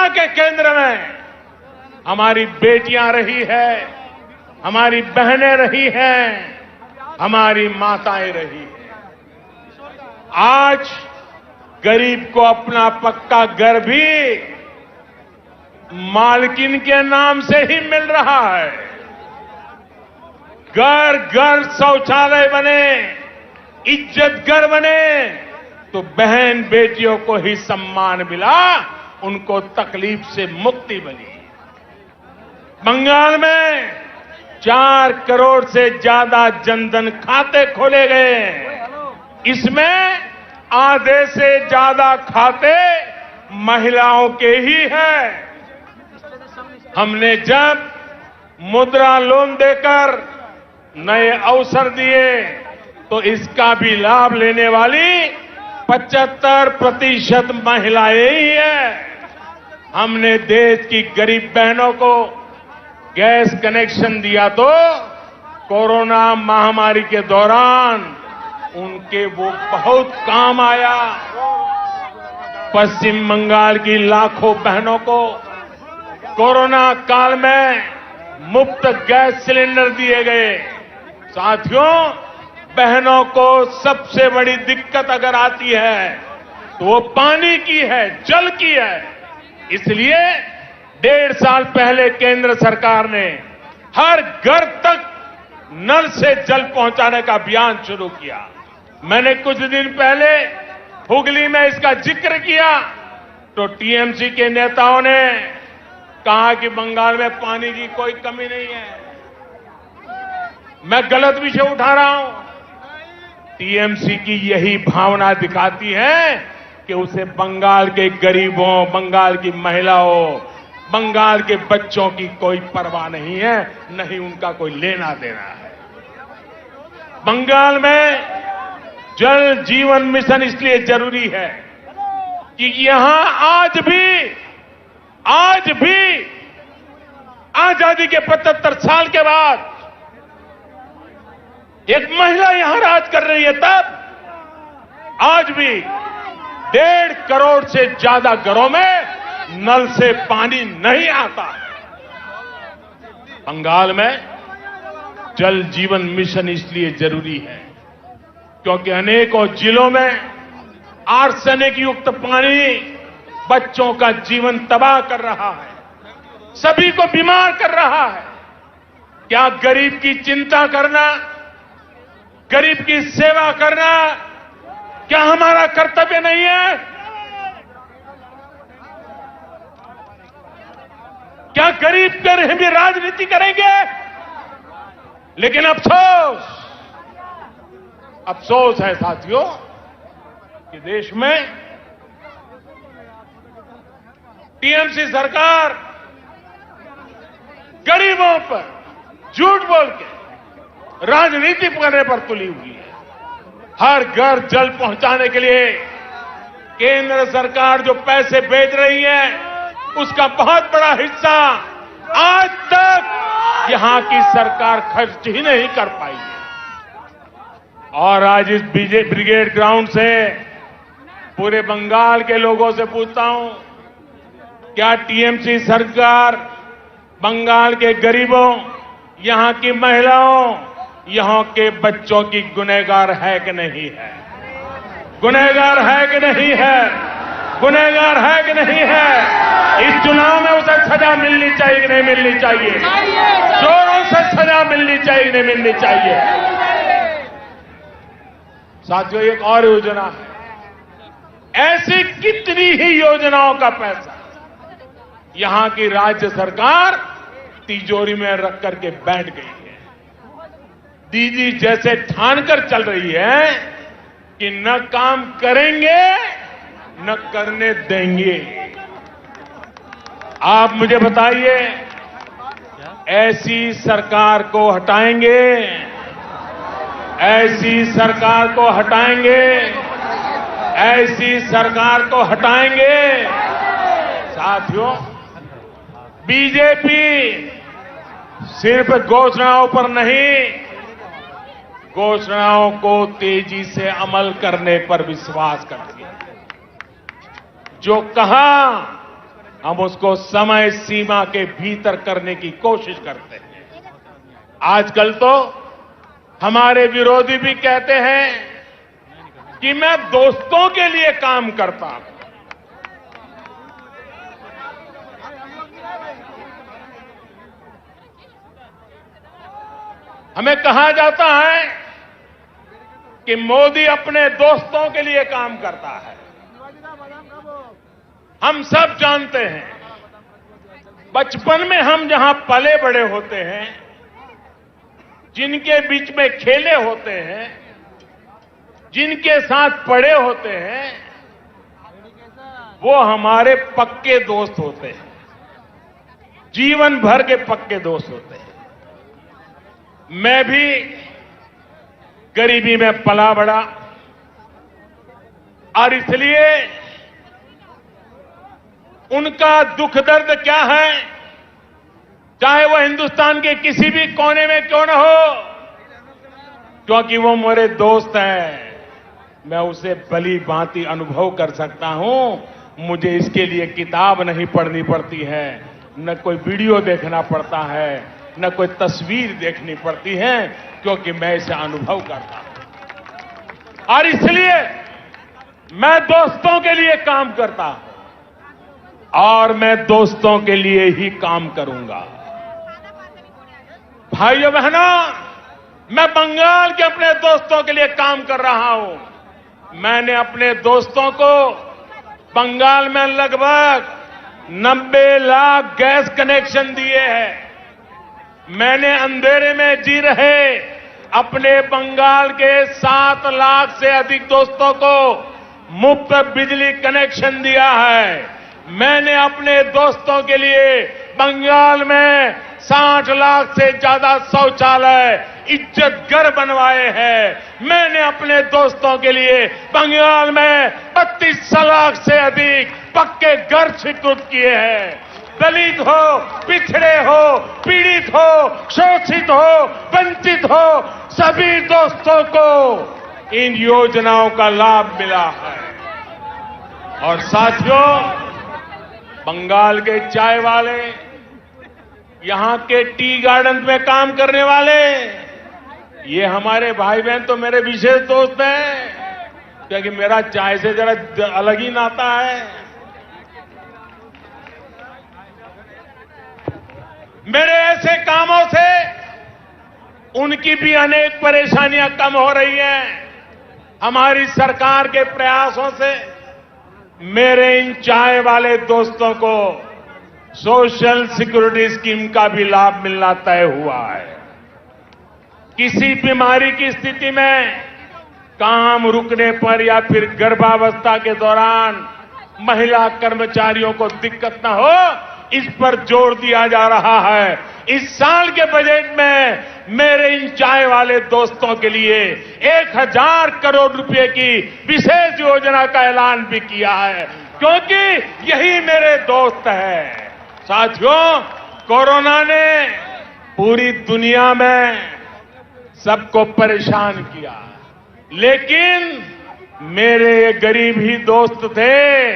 के केंद्र में हमारी बेटियां रही है, हमारी बहनें रही हैं, हमारी माताएं रही हैं। आज गरीब को अपना पक्का घर भी मालकिन के नाम से ही मिल रहा है। घर घर शौचालय बने, इज्जत घर बने, तो बहन बेटियों को ही सम्मान मिला, उनको तकलीफ से मुक्ति मिली। बंगाल में 4 करोड़ से ज्यादा जनधन खाते खोले गए। इसमें आधे से ज्यादा खाते महिलाओं के ही हैं। हमने जब मुद्रा लोन देकर नए अवसर दिए तो इसका भी लाभ लेने वाली 75% महिलाएं ही हैं। हमने देश की गरीब बहनों को गैस कनेक्शन दिया तो कोरोना महामारी के दौरान उनके वो बहुत काम आया। पश्चिम बंगाल की लाखों बहनों को कोरोना काल में मुफ्त गैस सिलेंडर दिए गए। साथियों, बहनों को सबसे बड़ी दिक्कत अगर आती है तो वो पानी की है, जल की है। इसलिए 1.5 साल पहले केंद्र सरकार ने हर घर तक नल से जल पहुंचाने का अभियान शुरू किया। मैंने कुछ दिन पहले हुगली में इसका जिक्र किया तो टीएमसी के नेताओं ने कहा कि बंगाल में पानी की कोई कमी नहीं है। मैं गलत विषय उठा रहा हूं। टीएमसी की यही भावना दिखाती है कि उसे बंगाल के गरीबों, बंगाल की महिलाओं, बंगाल के बच्चों की कोई परवाह नहीं है, नहीं उनका कोई लेना देना है। बंगाल में जल जीवन मिशन इसलिए जरूरी है कि यहां आज भी आजादी के 75 साल के बाद एक महिला यहां राज कर रही है। तब आज भी 1.5 करोड़ से ज्यादा घरों में नल से पानी नहीं आता। बंगाल में जल जीवन मिशन इसलिए जरूरी है क्योंकि अनेकों जिलों में आर्सेनिक युक्त पानी बच्चों का जीवन तबाह कर रहा है, सभी को बीमार कर रहा है। क्या गरीब की चिंता करना, गरीब की सेवा करना क्या हमारा कर्तव्य नहीं है? क्या गरीब कर हम भी राजनीति करेंगे? लेकिन अफसोस है साथियों कि देश में टीएमसी सरकार गरीबों पर झूठ बोल के राजनीति करने पर तुली हुई है। हर घर जल पहुंचाने के लिए केंद्र सरकार जो पैसे भेज रही है उसका बहुत बड़ा हिस्सा आज तक यहां की सरकार खर्च ही नहीं कर पाई है। और आज इस ब्रिगेड ग्राउंड से पूरे बंगाल के लोगों से पूछता हूं, क्या टीएमसी सरकार बंगाल के गरीबों, यहां की महिलाओं, यहां के बच्चों की गुनहगार है कि नहीं है? गुनहगार है कि नहीं है? गुनहगार है कि नहीं है? इस चुनाव में उसे सजा मिलनी चाहिए कि नहीं मिलनी चाहिए? जोरों से सजा मिलनी चाहिए कि नहीं मिलनी चाहिए? साथियों, एक और योजना है। ऐसी कितनी ही योजनाओं का पैसा यहां की राज्य सरकार तिजोरी में रख करके बैठ गई है। दीदी जैसे ठान कर चल रही है कि न काम करेंगे न करने देंगे। आप मुझे बताइए, ऐसी सरकार को हटाएंगे? ऐसी सरकार को हटाएंगे? ऐसी सरकार को हटाएंगे? साथियों, बीजेपी सिर्फ घोषणाओं पर नहीं, घोषणाओं को तेजी से अमल करने पर विश्वास करती है। जो कहा हम उसको समय सीमा के भीतर करने की कोशिश करते हैं। आजकल तो हमारे विरोधी भी कहते हैं कि मैं दोस्तों के लिए काम करता हूं। हमें कहा जाता है कि मोदी अपने दोस्तों के लिए काम करता है। हम सब जानते हैं, बचपन में हम जहां पले बड़े होते हैं, जिनके बीच में खेले होते हैं, जिनके साथ पढ़े होते हैं, वो हमारे पक्के दोस्त होते हैं, जीवन भर के पक्के दोस्त होते हैं। मैं भी गरीबी में पला बड़ा और इसलिए उनका दुख दर्द क्या है, चाहे वह हिंदुस्तान के किसी भी कोने में क्यों न हो, क्योंकि वो मेरे दोस्त हैं, मैं उसे भली भांति अनुभव कर सकता हूं। मुझे इसके लिए किताब नहीं पढ़नी पड़ती है, न कोई वीडियो देखना पड़ता है, न कोई तस्वीर देखनी पड़ती है, क्योंकि मैं इसे अनुभव करता हूं। और इसलिए मैं दोस्तों के लिए काम करता हूं और मैं दोस्तों के लिए ही काम करूंगा। भाइयों बहनों, मैं बंगाल के अपने दोस्तों के लिए काम कर रहा हूं। मैंने अपने दोस्तों को बंगाल में लगभग 90 लाख गैस कनेक्शन दिए हैं। मैंने अंधेरे में जी रहे अपने बंगाल के 7 लाख से अधिक दोस्तों को मुफ्त बिजली कनेक्शन दिया है। मैंने अपने दोस्तों के लिए बंगाल में 60 लाख से ज्यादा शौचालय इज्जत घर बनवाए हैं। मैंने अपने दोस्तों के लिए बंगाल में 32 लाख से अधिक पक्के घर स्वीकृत किए हैं। दलित हो, पिछड़े हो, पीड़ित हो, शोषित हो, वंचित हो, सभी दोस्तों को इन योजनाओं का लाभ मिला है। और साथियों, बंगाल के चाय वाले, यहां के टी गार्डन में काम करने वाले, ये हमारे भाई बहन तो मेरे विशेष दोस्त हैं, क्योंकि मेरा चाय से जरा अलग ही नाता है। मेरे ऐसे कामों से उनकी भी अनेक परेशानियां कम हो रही हैं। हमारी सरकार के प्रयासों से मेरे इन चाय वाले दोस्तों को सोशल सिक्योरिटी स्कीम का भी लाभ मिलना तय हुआ है। किसी बीमारी की स्थिति में काम रुकने पर या फिर गर्भावस्था के दौरान महिला कर्मचारियों को दिक्कत न हो, इस पर जोर दिया जा रहा है। इस साल के बजट में मेरे इन चाय वाले दोस्तों के लिए 1000 करोड़ रुपए की विशेष योजना का ऐलान भी किया है, क्योंकि यही मेरे दोस्त हैं। साथियों, कोरोना ने पूरी दुनिया में सबको परेशान किया, लेकिन मेरे ये गरीब ही दोस्त थे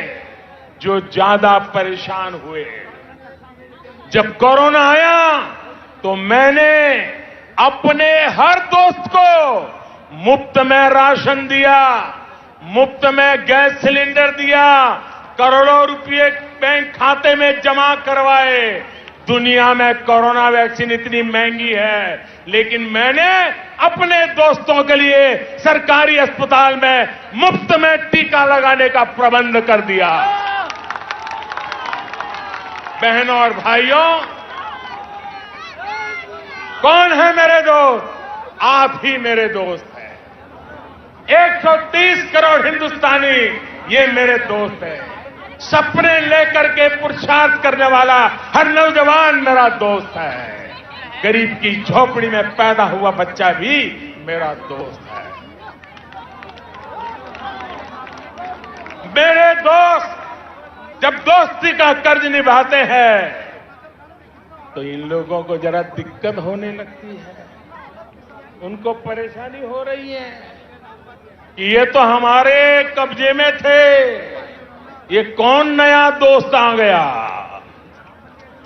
जो ज्यादा परेशान हुए। जब कोरोना आया तो मैंने अपने हर दोस्त को मुफ्त में राशन दिया, मुफ्त में गैस सिलेंडर दिया, करोड़ों रुपए बैंक खाते में जमा करवाए। दुनिया में कोरोना वैक्सीन इतनी महंगी है, लेकिन मैंने अपने दोस्तों के लिए सरकारी अस्पताल में मुफ्त में टीका लगाने का प्रबंध कर दिया। बहनों और भाइयों, कौन है मेरे दोस्त? आप ही मेरे दोस्त हैं। 130 करोड़ हिंदुस्तानी ये मेरे दोस्त हैं। सपने लेकर के पुरुषार्थ करने वाला हर नौजवान मेरा दोस्त है। गरीब की झोपड़ी में पैदा हुआ बच्चा भी मेरा दोस्त है। मेरे दोस्त जब दोस्ती का कर्ज निभाते हैं तो इन लोगों को जरा दिक्कत होने लगती है, उनको परेशानी हो रही है कि ये तो हमारे कब्जे में थे, ये कौन नया दोस्त आ गया।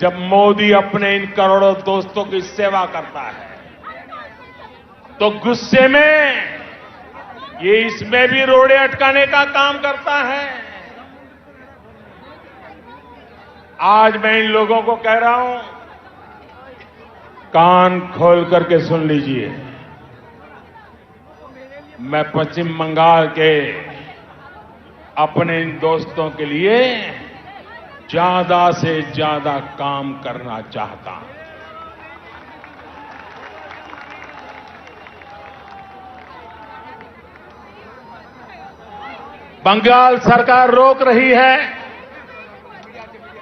जब मोदी अपने इन करोड़ों दोस्तों की सेवा करता है तो गुस्से में ये इसमें भी रोड़े अटकाने का काम करता है। आज मैं इन लोगों को कह रहा हूं, कान खोल करके सुन लीजिए। मैं पश्चिम बंगाल के अपने इन दोस्तों के लिए ज्यादा से ज्यादा काम करना चाहता हूं। बंगाल सरकार रोक रही है,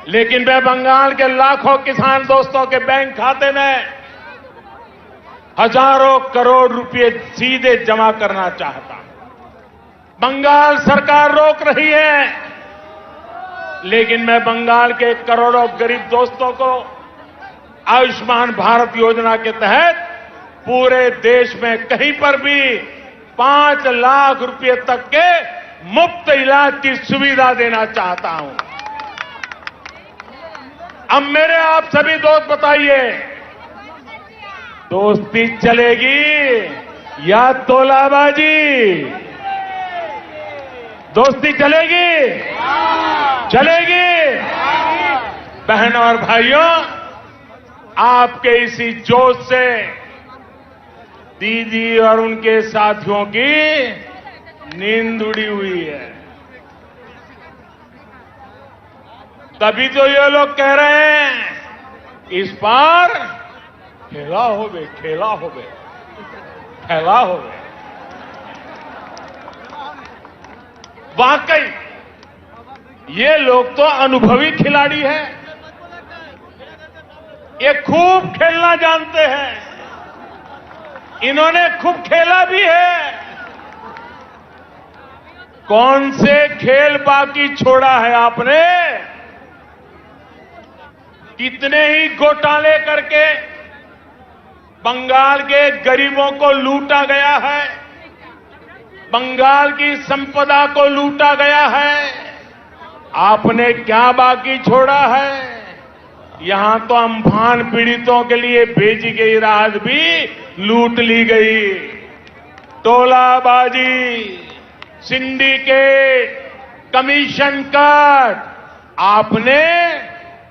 लेकिन मैं बंगाल के लाखों किसान दोस्तों के बैंक खाते में हजारों करोड़ रुपए सीधे जमा करना चाहता हूं। बंगाल सरकार रोक रही है, लेकिन मैं बंगाल के करोड़ों गरीब दोस्तों को आयुष्मान भारत योजना के तहत पूरे देश में कहीं पर भी 5 लाख रुपए तक के मुफ्त इलाज की सुविधा देना चाहता हूं। अब मेरे आप सभी दोस्त बताइए, दोस्ती चलेगी या तोलाबाजी? दोस्ती चलेगी? चलेगी? बहनों और भाइयों, आपके इसी जोश से दीदी और उनके साथियों की नींद उड़ी हुई है। तभी तो ये लोग कह रहे हैं इस बार खेला होवे, खेला होवे, खेला होवे। वाकई ये लोग तो अनुभवी खिलाड़ी हैं, ये खूब खेलना जानते हैं, इन्होंने खूब खेला भी है। कौन से खेल बाकी छोड़ा है आपने? कितने ही घोटाले करके बंगाल के गरीबों को लूटा गया है, बंगाल की संपदा को लूटा गया है। आपने क्या बाकी छोड़ा है? यहां तो अम्फान पीड़ितों के लिए भेजी गई राहत भी लूट ली गई। टोलाबाजी, सिंडिकेट, कमीशन कट, आपने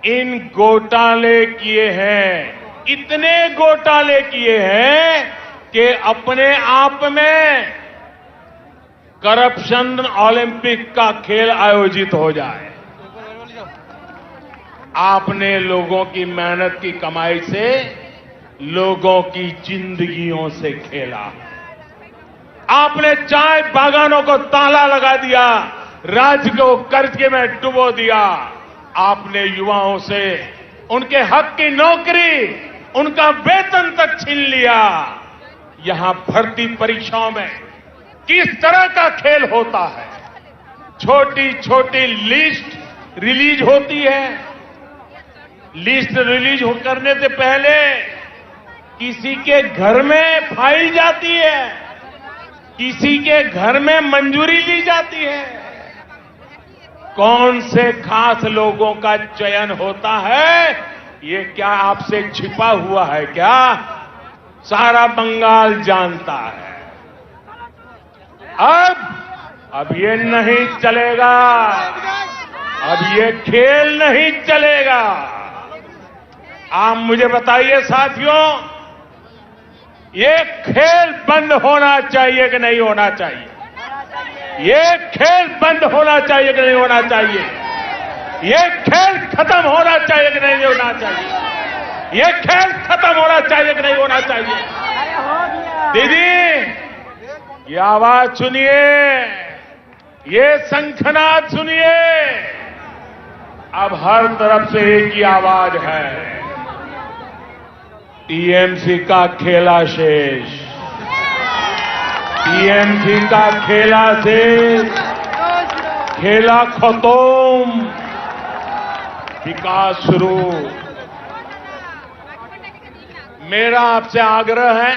इन घोटाले किए हैं, इतने घोटाले किए हैं कि अपने आप में करप्शन ओलंपिक का खेल आयोजित हो जाए। आपने लोगों की मेहनत की कमाई से लोगों की जिंदगियों से खेला। आपने चाय बागानों को ताला लगा दिया, राज्य को कर्ज में डुबो दिया। आपने युवाओं से उनके हक की नौकरी, उनका वेतन तक छीन लिया। यहां भर्ती परीक्षाओं में किस तरह का खेल होता है? छोटी छोटी लिस्ट रिलीज होती है, लिस्ट रिलीज करने से पहले किसी के घर में फाइल जाती है, किसी के घर में मंजूरी ली जाती है। कौन से खास लोगों का चयन होता है, ये क्या आपसे छिपा हुआ है क्या? सारा बंगाल जानता है। अब ये नहीं चलेगा, अब ये खेल नहीं चलेगा। आप मुझे बताइए साथियों, ये खेल बंद होना चाहिए कि नहीं होना चाहिए? ये खेल बंद होना चाहिए कि नहीं होना चाहिए? ये खेल खत्म होना चाहिए कि नहीं होना चाहिए? ये खेल खत्म होना चाहिए कि नहीं होना चाहिए? दीदी, ये आवाज सुनिए, ये शंखनाद सुनिए। अब हर तरफ से एक ही आवाज है, टीएमसी का खेला शेष, टीएमसी का खेला शेष, खेला खत्म, विकास शुरू। मेरा आपसे आग्रह है,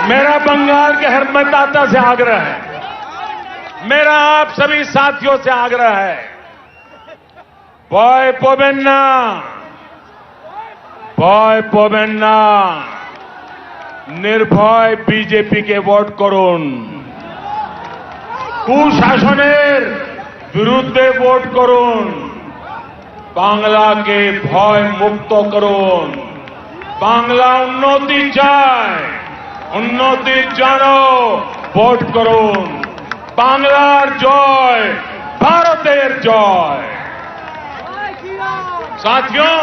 मेरा बंगाल के हर मतदाता से आग्रह है, मेरा आप सभी साथियों से आग्रह है, भय पोबेन्ना, भय पोबेन्ना, निर्भय बीजेपी के ভোট করুন, কুশাসনের বিরুদ্ধে ভোট করুন, বাংলাকে ভয় মুক্ত করুন, বাংলা উন্নতি চায়, উন্নতির জন্য ভোট করুন, বাংলার জয়, ভারতের জয়। साथियों,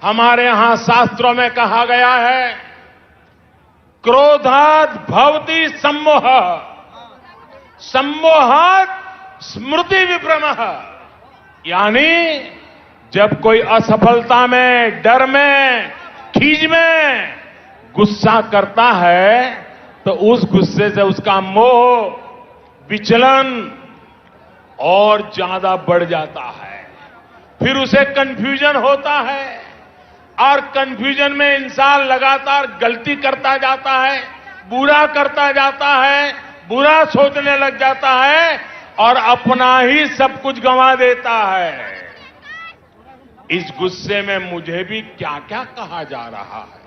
हमारे यहां शास्त्रों में कहा गया है, क्रोधात् भवति सम्मोह, सम्मोहात् स्मृति विभ्रमः। यानी जब कोई असफलता में, डर में, खीज में गुस्सा करता है तो उस गुस्से से उसका मोह, विचलन और ज्यादा बढ़ जाता है, फिर उसे कंफ्यूजन होता है और कंफ्यूजन में इंसान लगातार गलती करता जाता है, बुरा करता जाता है, बुरा सोचने लग जाता है और अपना ही सब कुछ गंवा देता है। इस गुस्से में मुझे भी क्या क्या कहा जा रहा है,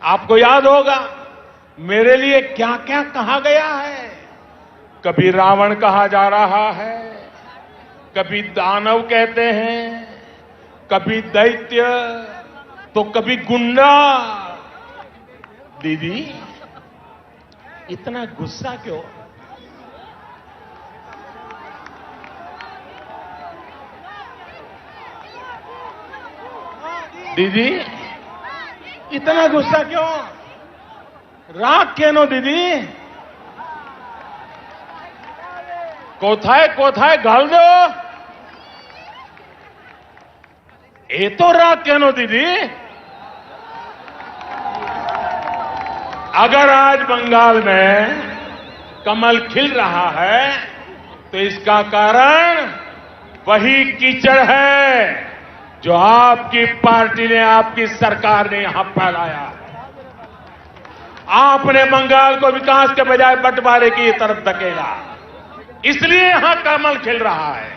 आपको याद होगा मेरे लिए क्या क्या कहा गया है। कभी रावण कहा जा रहा है, कभी दानव कहते हैं, कभी दैत्य, तो कभी गुंडा। दीदी इतना गुस्सा क्यों? दीदी इतना गुस्सा क्यों? राग केनो दीदी? कोथाए कोथाए घाल दो, ये तो राग केनो दीदी? अगर आज बंगाल में कमल खिल रहा है तो इसका कारण वही कीचड़ है जो आपकी पार्टी ने, आपकी सरकार ने यहां फैलाया। आपने बंगाल को विकास के बजाय बंटवारे की तरफ धकेला, इसलिए यहां कमल खिल रहा है।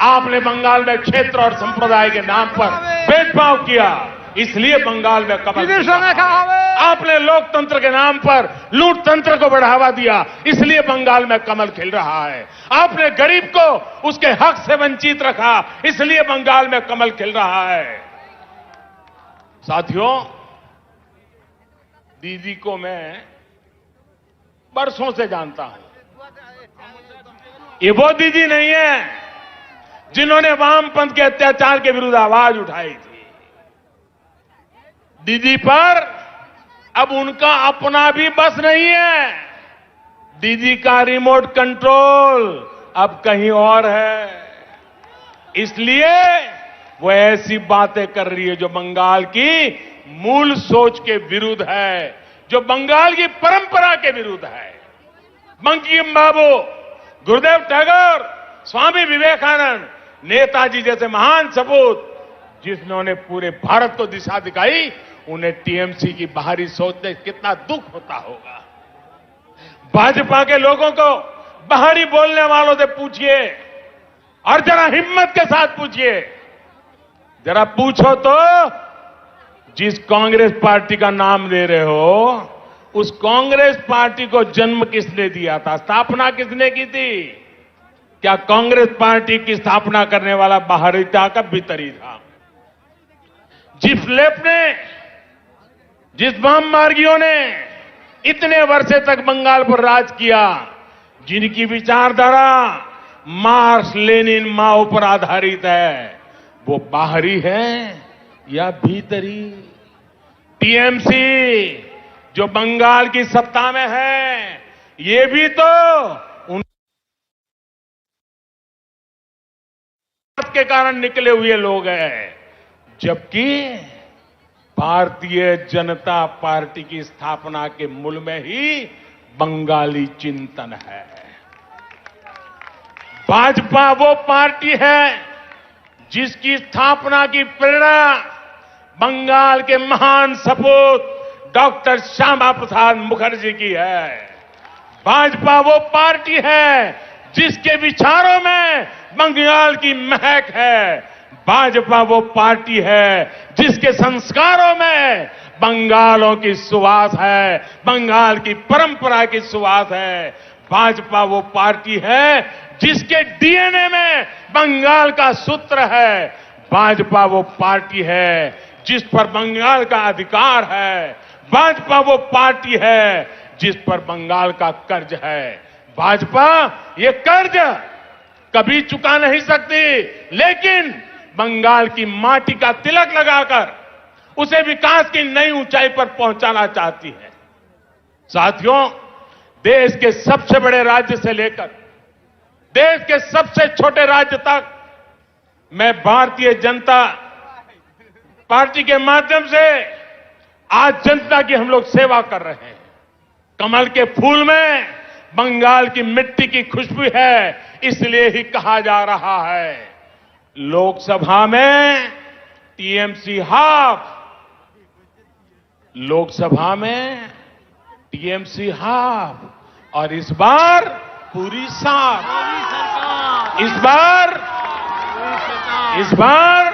आपने बंगाल में क्षेत्र और संप्रदाय के नाम पर भेदभाव किया, इसलिए बंगाल में कमल खिल रहा है। आपने लोकतंत्र के नाम पर लूट तंत्र को बढ़ावा दिया, इसलिए बंगाल में कमल खिल रहा है। आपने गरीब को उसके हक से वंचित रखा, इसलिए बंगाल में कमल खिल रहा है। साथियों, दीदी को मैं बरसों से जानता हूं। ये वो दीदी नहीं है जिन्होंने वामपंथ के अत्याचार के विरुद्ध आवाज उठाई थी। दीदी पर अब उनका अपना भी बस नहीं है, दीदी का रिमोट कंट्रोल अब कहीं और है। इसलिए वो ऐसी बातें कर रही है जो बंगाल की मूल सोच के विरुद्ध है, जो बंगाल की परंपरा के विरुद्ध है। बंकिम बाबू, गुरुदेव टैगोर, स्वामी विवेकानंद, नेताजी जैसे महान सपूत जिन्होंने पूरे भारत को दिशा दिखाई, उन्हें टीएमसी की बाहरी सोच से कितना दुख होता होगा। भाजपा के लोगों को बाहरी बोलने वालों से पूछिए और जरा हिम्मत के साथ पूछिए, जरा पूछो तो जिस कांग्रेस पार्टी का नाम ले रहे हो, उस कांग्रेस पार्टी को जन्म किसने दिया था, स्थापना किसने की थी? क्या कांग्रेस पार्टी की स्थापना करने वाला बाहरी था का भीतरी था? जिस लेफ्ट ने, जिस वाममार्गियों ने इतने वर्षे तक बंगाल पर राज किया, जिनकी विचारधारा मार्क्स, लेनिन, माओ पर आधारित है, वो बाहरी है या भीतरी? टीएमसी जो बंगाल की सत्ता में है, ये भी तो उन के कारण निकले हुए लोग हैं, जबकि भारतीय जनता पार्टी की स्थापना के मूल में ही बंगाली चिंतन है। भाजपा वो पार्टी है जिसकी स्थापना की प्रेरणा बंगाल के महान सपूत डॉक्टर श्यामा प्रसाद मुखर्जी की है। भाजपा वो पार्टी है जिसके विचारों में बंगाल की महक है। भाजपा वो पार्टी है जिसके संस्कारों में बंगालों की सुवास है, बंगाल की परंपरा की सुवास है। भाजपा वो पार्टी है जिसके डीएनए में बंगाल का सूत्र है। भाजपा वो पार्टी है जिस पर बंगाल का अधिकार है। भाजपा वो पार्टी है जिस पर बंगाल का कर्ज है। भाजपा ये कर्ज कभी चुका नहीं सकती, लेकिन बंगाल की माटी का तिलक लगाकर उसे विकास की नई ऊंचाई पर पहुंचाना चाहती है। साथियों, देश के सबसे बड़े राज्य से लेकर देश के सबसे छोटे राज्य तक मैं भारतीय जनता पार्टी के माध्यम से आज जनता की हम लोग सेवा कर रहे हैं। कमल के फूल में बंगाल की मिट्टी की खुशबू है, इसलिए ही कहा जा रहा है लोकसभा में टीएमसी हाफ, लोकसभा में टीएमसी हाफ और इस बार पूरी साफ। इस बार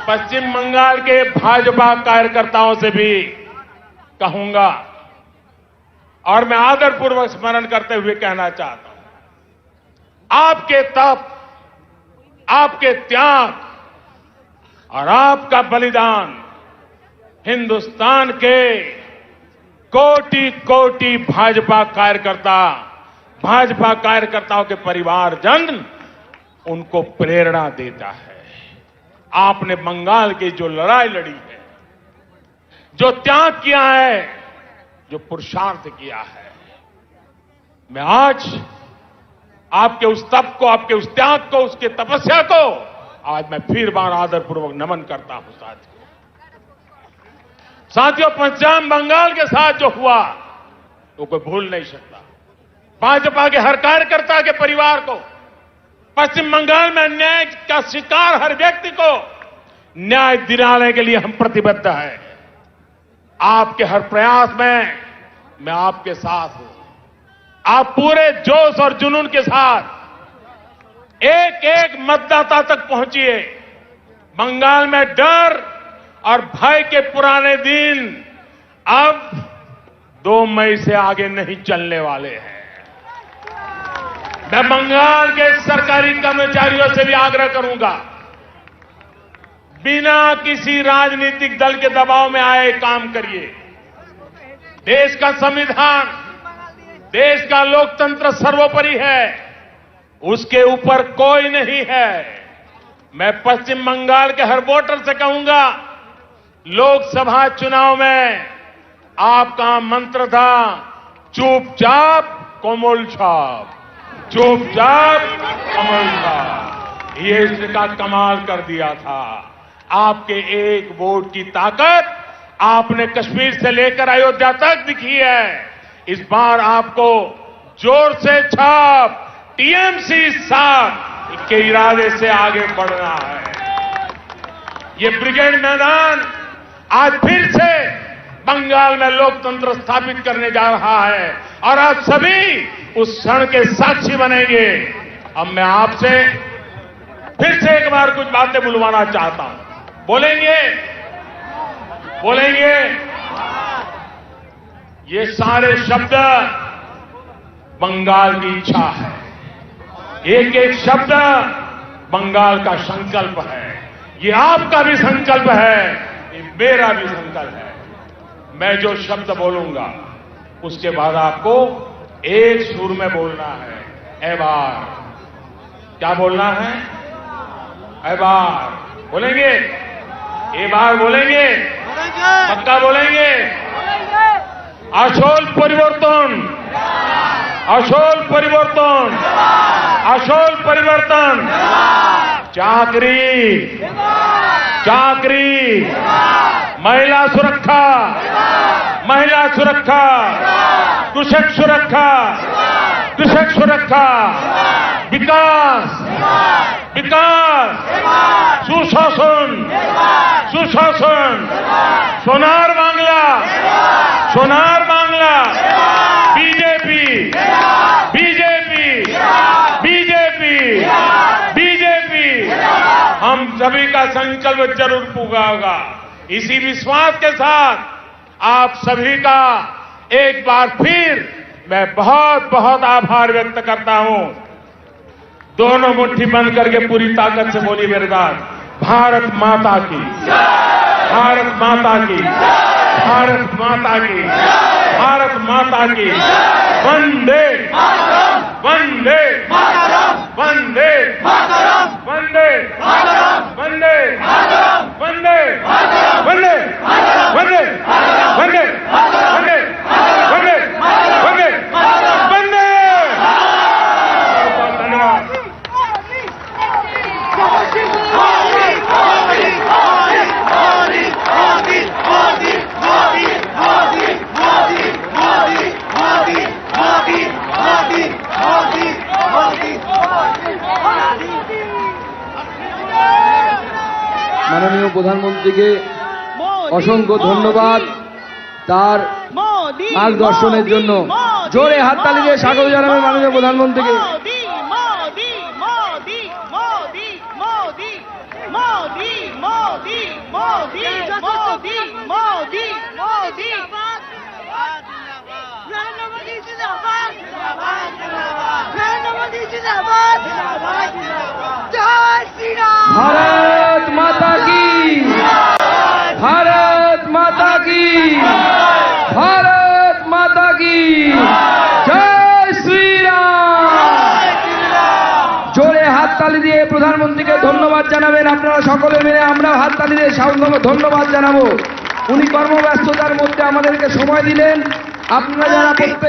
पश्चिम बंगाल के भाजपा कार्यकर्ताओं से भी कहूंगा और मैं आदरपूर्वक स्मरण करते हुए कहना चाहता हूं, आपके तप, आपके त्याग और आपका बलिदान हिंदुस्तान के कोटि कोटि भाजपा कार्यकर्ताओं के परिवारजन उनको प्रेरणा देता है। आपने बंगाल की जो लड़ाई लड़ी है, जो त्याग किया है, जो पुरुषार्थ किया है, मैं आज आपके उस तप को, आपके उस त्याग को, उसके तपस्या को आज मैं फिर बार आदरपूर्वक नमन करता हूं। साथियों, पश्चिम बंगाल के साथ जो हुआ तो कोई भूल नहीं सकता। भाजपा के हर कार्यकर्ता के परिवार को, पश्चिम बंगाल में अन्याय का शिकार हर व्यक्ति को न्याय दिलाने के लिए हम प्रतिबद्ध हैं। आपके हर प्रयास में मैं आपके साथ हूं। आप पूरे जोश और जुनून के साथ एक एक मतदाता तक पहुंचिए। बंगाल में डर और भय के पुराने दिन अब 2 मई से आगे नहीं चलने वाले हैं। मैं बंगाल के सरकारी कर्मचारियों से भी आग्रह करूंगा, बिना किसी राजनीतिक दल के दबाव में आए काम करिए। देश का संविधान, देश का लोकतंत्र सर्वोपरि है, उसके ऊपर कोई नहीं है। मैं पश्चिम बंगाल के हर वोटर से कहूंगा, लोकसभा चुनाव में आपका मंत्र था चुपचाप कोमल छाप, चुपचाप कोमल छाप। ये इसका कमाल कर दिया था। आपके एक वोट की ताकत आपने कश्मीर से लेकर अयोध्या तक दिखी है। इस बार आपको जोर से छाप टीएमसी साथ के इरादे से आगे बढ़ना है। ये ब्रिगेड मैदान आज फिर से बंगाल में लोकतंत्र स्थापित करने जा रहा है और आप सभी उस क्षण के साक्षी बनेंगे। अब मैं आपसे फिर से एक बार कुछ बातें बुलवाना चाहता हूं। बोलेंगे? बोलेंगे? ये सारे शब्द बंगाल की इच्छा है। एक एक शब्द बंगाल का संकल्प है। ये आपका भी संकल्प है, ये मेरा भी संकल्प है। मैं जो शब्द बोलूंगा उसके बाद आपको एक सुर में बोलना है। ए बार, क्या बोलना है? ए बार बोलेंगे? ए बार बोलेंगे? पक्का बोलेंगे? আসল পরিবর্তন, আসল পরিবর্তন, আসল পরিবর্তন। চাকরি, চাকরি, महिला सुरक्षा, महिला सुरक्षा, कृषक सुरक्षा, कृषक सुरक्षा, विकास, विकास, सुशासन, सुशासन, सोनार बांग्ला, सोनार Bangla, BJP, BJP, BJP, BJP. हम सभी का संकल्प जरूर पूरा होगा। इसी विश्वास के साथ आप सभी का एक बार फिर मैं बहुत बहुत आभार व्यक्त करता हूं। दोनों मुट्ठी बंद करके पूरी ताकत से बोलिए मेरे साथ, भारत माता की, भारत माता की, भारत माता की, भारत माता की। वंदे वंदे वंदे वंदे वंदे वंदे वंदे वंदे वंदे वंदे वंदे वंदे वंदे। धन्यवाद। মাননীয় প্রধানমন্ত্রীকে অসংখ্য ধন্যবাদ তার মার্গদর্শনের জন্য। জোরে হাততালি দিয়ে স্বাগত জানাবেন মাননীয় প্রধানমন্ত্রীকে। भारत माता की, भारत माता की, भारत माता की जय श्री राम। জোরে হাততালি দিয়ে প্রধানমন্ত্রীকে ধন্যবাদ জানাবেন আপনারা সকলে মিলে। আমরা হাততালি দিয়ে ধন্যবাদ জানাবো। উনি কর্মব্যস্ততার মধ্যে আমাদেরকে সময় দিলেন। আপনারা যারা প্রত্যেকে